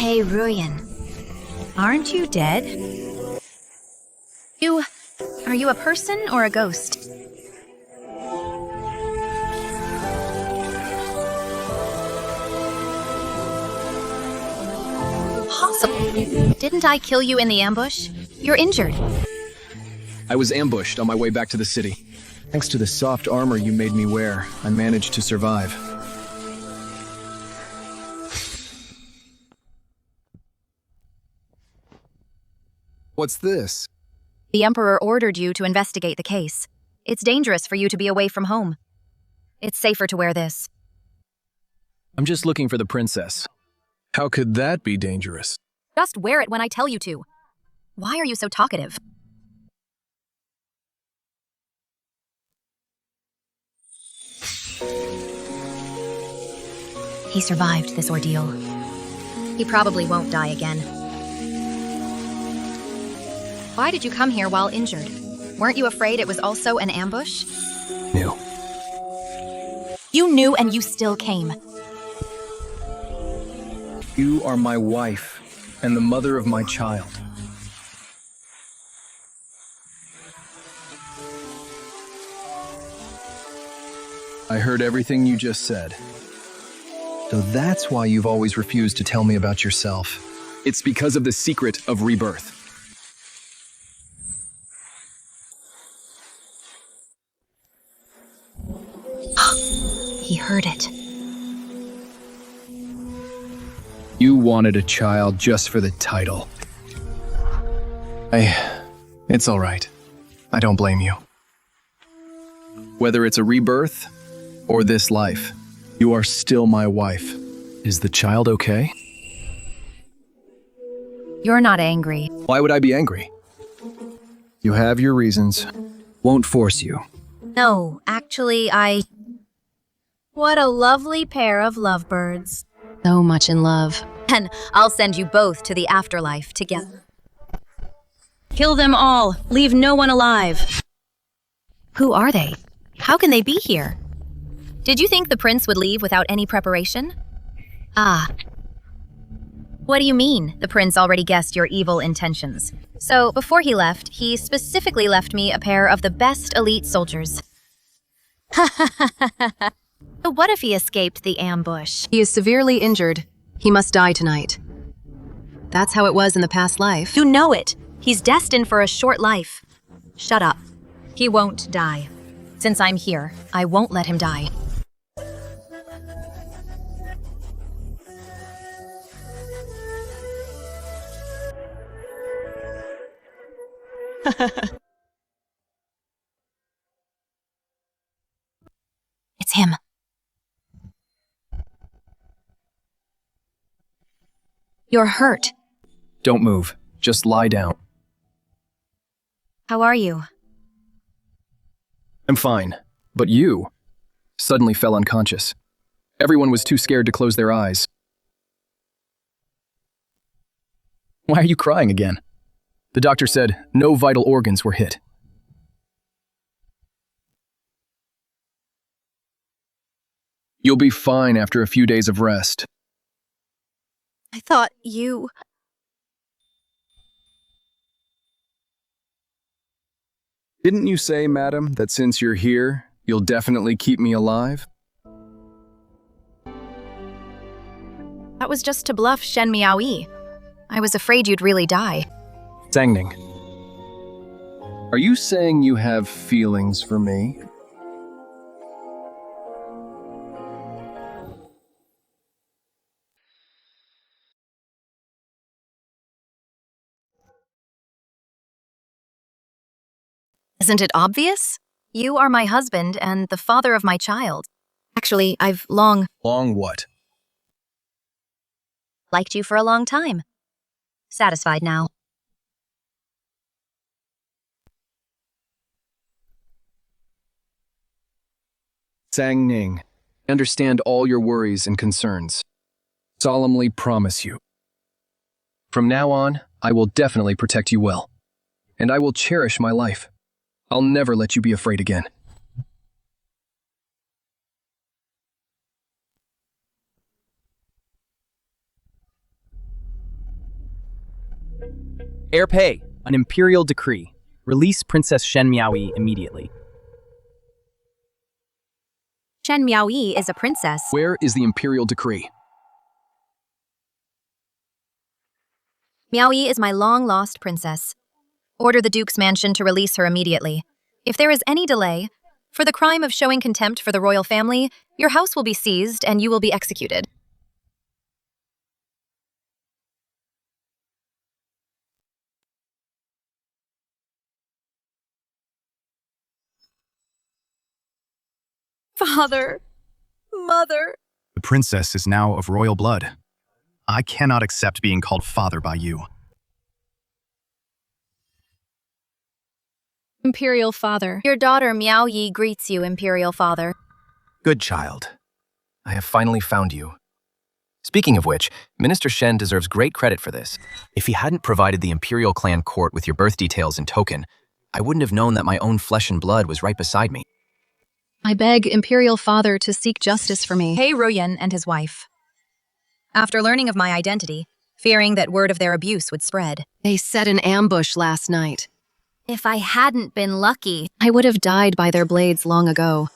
Pei Ruyun, aren't you dead? Are you a person or a ghost? Possible. Didn't I kill you in the ambush? You're injured. I was ambushed on my way back to the city. Thanks to the soft armor you made me wear, I managed to survive. What's this? The Emperor ordered you to investigate the case. It's dangerous for you to be away from home. It's safer to wear this. I'm just looking for the princess. How could that be dangerous? Just wear it when I tell you to. Why are you so talkative? He survived this ordeal. He probably won't die again. Why did you come here while injured? Weren't you afraid it was also an ambush? No. You knew and you still came. You are my wife. and the mother of my child. I heard everything you just said. So that's why you've always refused to tell me about yourself. It's because of the secret of rebirth. He heard it. You wanted a child just for the title. It's all right. I don't blame you. Whether it's a rebirth or this life, you are still my wife. Is the child okay? You're not angry. Why would I be angry? You have your reasons. Won't force you. No, actually, What a lovely pair of lovebirds. So much in love. And I'll send you both to the afterlife together. Kill them all. Leave no one alive. Who are they? How can they be here? Did you think the prince would leave without any preparation? Ah. What do you mean? The prince already guessed your evil intentions. So, before he left, he specifically left me a pair of the best elite soldiers. So what if he escaped the ambush? He is severely injured. He must die tonight. That's how it was in the past life. You know it. He's destined for a short life. Shut up. He won't die. Since I'm here, I won't let him die. It's him. You're hurt. Don't move. Just lie down. How are you? I'm fine. But you suddenly fell unconscious. Everyone was too scared to close their eyes. Why are you crying again? The doctor said no vital organs were hit. You'll be fine after a few days of rest. I thought you... Didn't you say, madam, that since you're here, you'll definitely keep me alive? That was just to bluff Shen Miaoyi. I was afraid you'd really die. Zhangning, are you saying you have feelings for me? Isn't it obvious? You are my husband and the father of my child. Actually, I've long what? liked you for a long time. Satisfied now. Zhangning, I understand all your worries and concerns. Solemnly promise you. From now on, I will definitely protect you well. And I will cherish my life. I'll never let you be afraid again. Heir pay, an imperial decree. Release Princess Shen Miaoyi immediately. Shen Miaoyi is a princess. Where is the imperial decree? Miaoyi is my long-lost princess. Order the Duke's mansion to release her immediately. If there is any delay, for the crime of showing contempt for the royal family, your house will be seized and you will be executed. Father, Mother. The princess is now of royal blood. I cannot accept being called father by you. Imperial Father. Your daughter Miaoyi greets you, Imperial Father. Good child. I have finally found you. Speaking of which, Minister Shen deserves great credit for this. If he hadn't provided the Imperial clan court with your birth details and token, I wouldn't have known that my own flesh and blood was right beside me. I beg Imperial Father to seek justice for me. Hey Ruyan and his wife. After learning of my identity, fearing that word of their abuse would spread. They set an ambush last night. If I hadn't been lucky, I would have died by their blades long ago.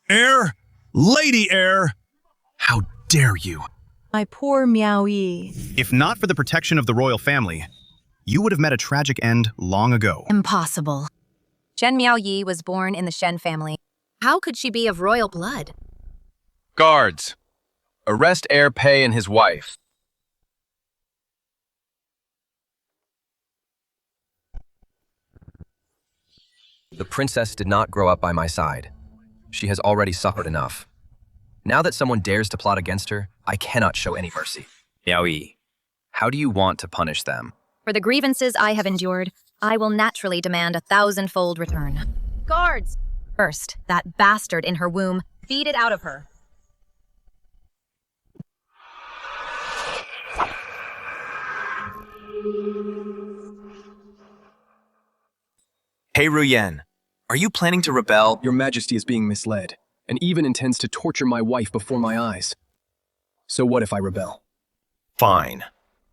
Heir! Lady heir! How dare you? My poor Miao Yi. If not for the protection of the royal family, you would have met a tragic end long ago. Impossible. Shen Miao Yi was born in the Shen family. How could she be of royal blood? Guards, arrest heir Pei and his wife. The princess did not grow up by my side. She has already suffered enough. Now that someone dares to plot against her, I cannot show any mercy. Miao Yi, how do you want to punish them? For the grievances I have endured, I will naturally demand 1,000-fold return. Guards! First, that bastard in her womb, feed it out of her. Hey Ruyen, are you planning to rebel? Your Majesty is being misled, and even intends to torture my wife before my eyes. So what if I rebel? Fine.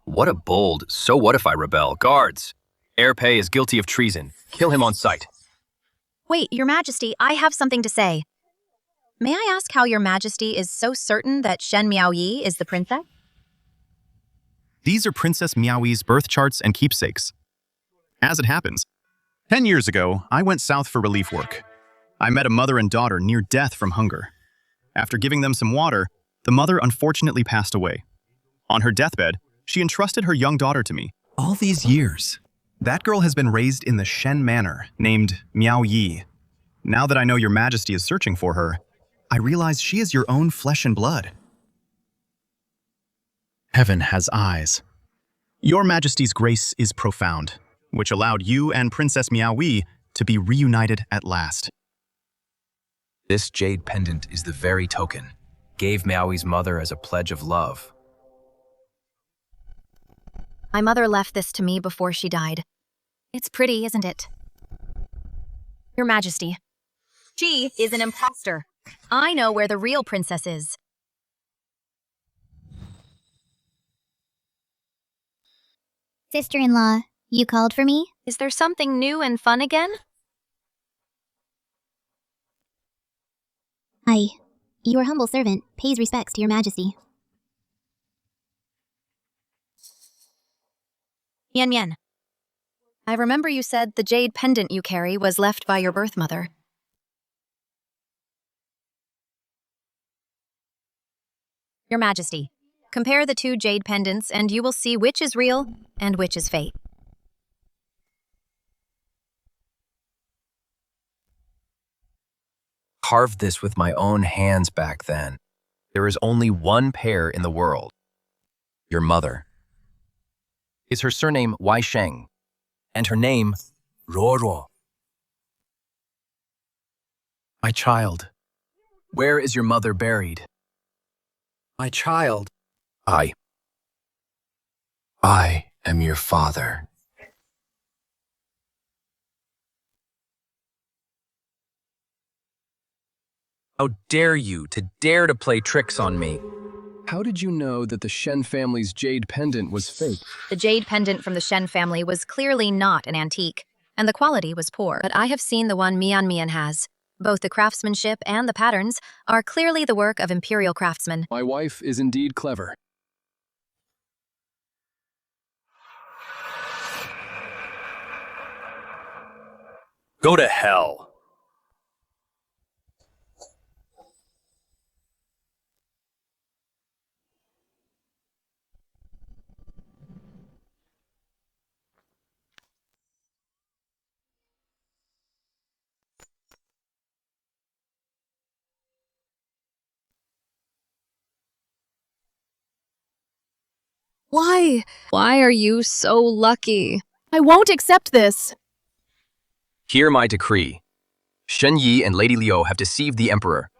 What a bold, so what if I rebel? Guards, heir Pei is guilty of treason. Kill him on sight. Wait, Your Majesty, I have something to say. May I ask how Your Majesty is so certain that Shen Miao Yi is the princess? These are Princess Miao Yi's birth charts and keepsakes. As it happens, 10 years ago, I went south for relief work. I met a mother and daughter near death from hunger. After giving them some water, the mother unfortunately passed away. On her deathbed, she entrusted her young daughter to me. All these years, that girl has been raised in the Shen manor, named Miao Yi. Now that I know Your Majesty is searching for her, I realize she is your own flesh and blood. Heaven has eyes. Your Majesty's grace is profound, which allowed you and Princess Miao Yi to be reunited at last. This jade pendant is the very token. Gave Miaoi's mother as a pledge of love. My mother left this to me before she died. It's pretty, isn't it? Your Majesty, she is an imposter. I know where the real princess is. Sister-in-law, you called for me? Is there something new and fun again? Your humble servant pays respects to Your Majesty. Mian Mian, I remember you said the jade pendant you carry was left by your birth mother. Your Majesty, compare the two jade pendants and you will see which is real and which is fake. Carved this with my own hands back then. There is only one pair in the world. Your mother. Is her surname Wai Sheng, and her name Ruo. My child, where is your mother buried? My child. I am your father. How dare you dare to play tricks on me? How did you know that the Shen family's jade pendant was fake? The jade pendant from the Shen family was clearly not an antique, and the quality was poor. But I have seen the one Mian Mian has. Both the craftsmanship and the patterns are clearly the work of imperial craftsmen. My wife is indeed clever. Go to hell. Why? Why are you so lucky? I won't accept this. Hear my decree. Shen Yi and Lady Liu have deceived the Emperor.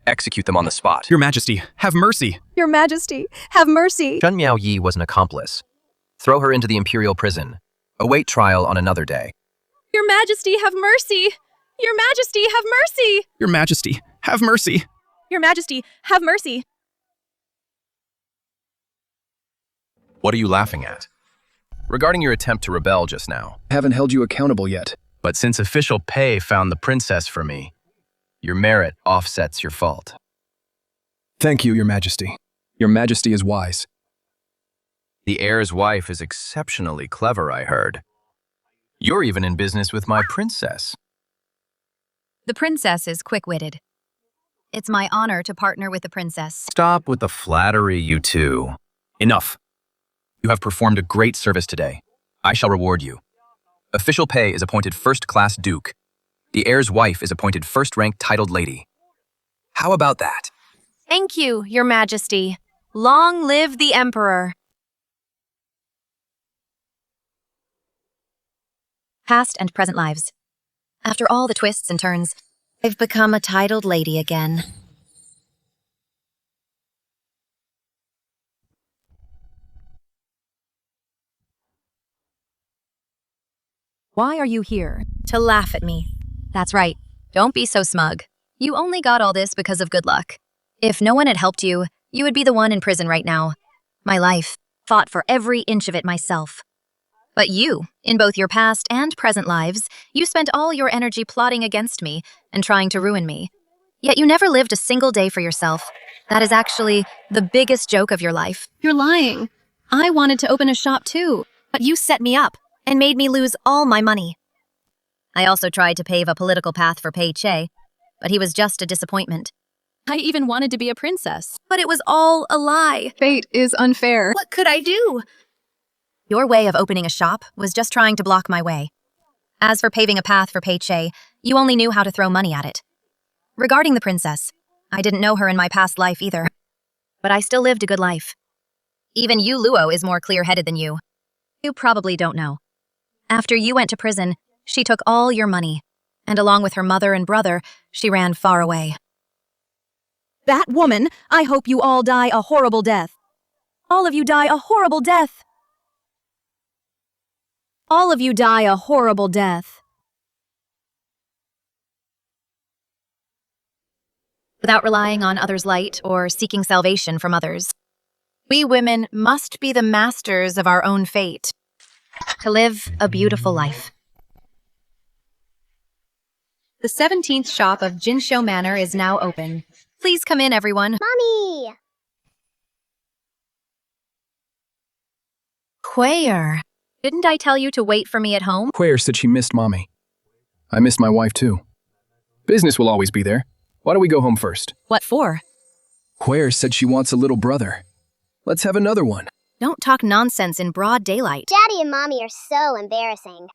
Execute them on the spot. Your Majesty, have mercy. Your Majesty, have mercy. Shen Miao Yi was an accomplice. Throw her into the imperial prison. Await trial on another day. Your Majesty, have mercy. Your Majesty, have mercy. Your Majesty, have mercy. Your Majesty, have mercy. What are you laughing at? Regarding your attempt to rebel just now. I haven't held you accountable yet. But since official pay found the princess for me, your merit offsets your fault. Thank you, Your Majesty. Your Majesty is wise. The heir's wife is exceptionally clever, I heard. You're even in business with my princess. The princess is quick-witted. It's my honor to partner with the princess. Stop with the flattery, you two. Enough. You have performed a great service today. I shall reward you. Official pay is appointed first-class duke. The heir's wife is appointed first-rank titled lady. How about that? Thank you, Your Majesty. Long live the Emperor. Past and present lives. After all the twists and turns, I've become a titled lady again. Why are you here? To laugh at me. That's right. Don't be so smug. You only got all this because of good luck. If no one had helped you, you would be the one in prison right now. My life, fought for every inch of it myself. But you, in both your past and present lives, you spent all your energy plotting against me and trying to ruin me. Yet you never lived a single day for yourself. That is actually the biggest joke of your life. You're lying. I wanted to open a shop too. But you set me up and made me lose all my money. I also tried to pave a political path for Pei Che, but he was just a disappointment. I even wanted to be a princess. But it was all a lie. Fate is unfair. What could I do? Your way of opening a shop was just trying to block my way. As for paving a path for Pei Che, you only knew how to throw money at it. Regarding the princess, I didn't know her in my past life either. But I still lived a good life. Even you, Luo, is more clear-headed than you. You probably don't know. After you went to prison, she took all your money, and along with her mother and brother, she ran far away. That woman, I hope you all die a horrible death. All of you die a horrible death. All of you die a horrible death. Without relying on others' light or seeking salvation from others. We women must be the masters of our own fate, to live a beautiful life. The 17th shop of Jinsho Manor is now open. Please come in, everyone. Mommy! Quayer, didn't I tell you to wait for me at home? Quayer said she missed Mommy. I missed my wife, too. Business will always be there. Why don't we go home first? What for? Quayer said she wants a little brother. Let's have another one. Don't talk nonsense in broad daylight. Daddy and Mommy are so embarrassing.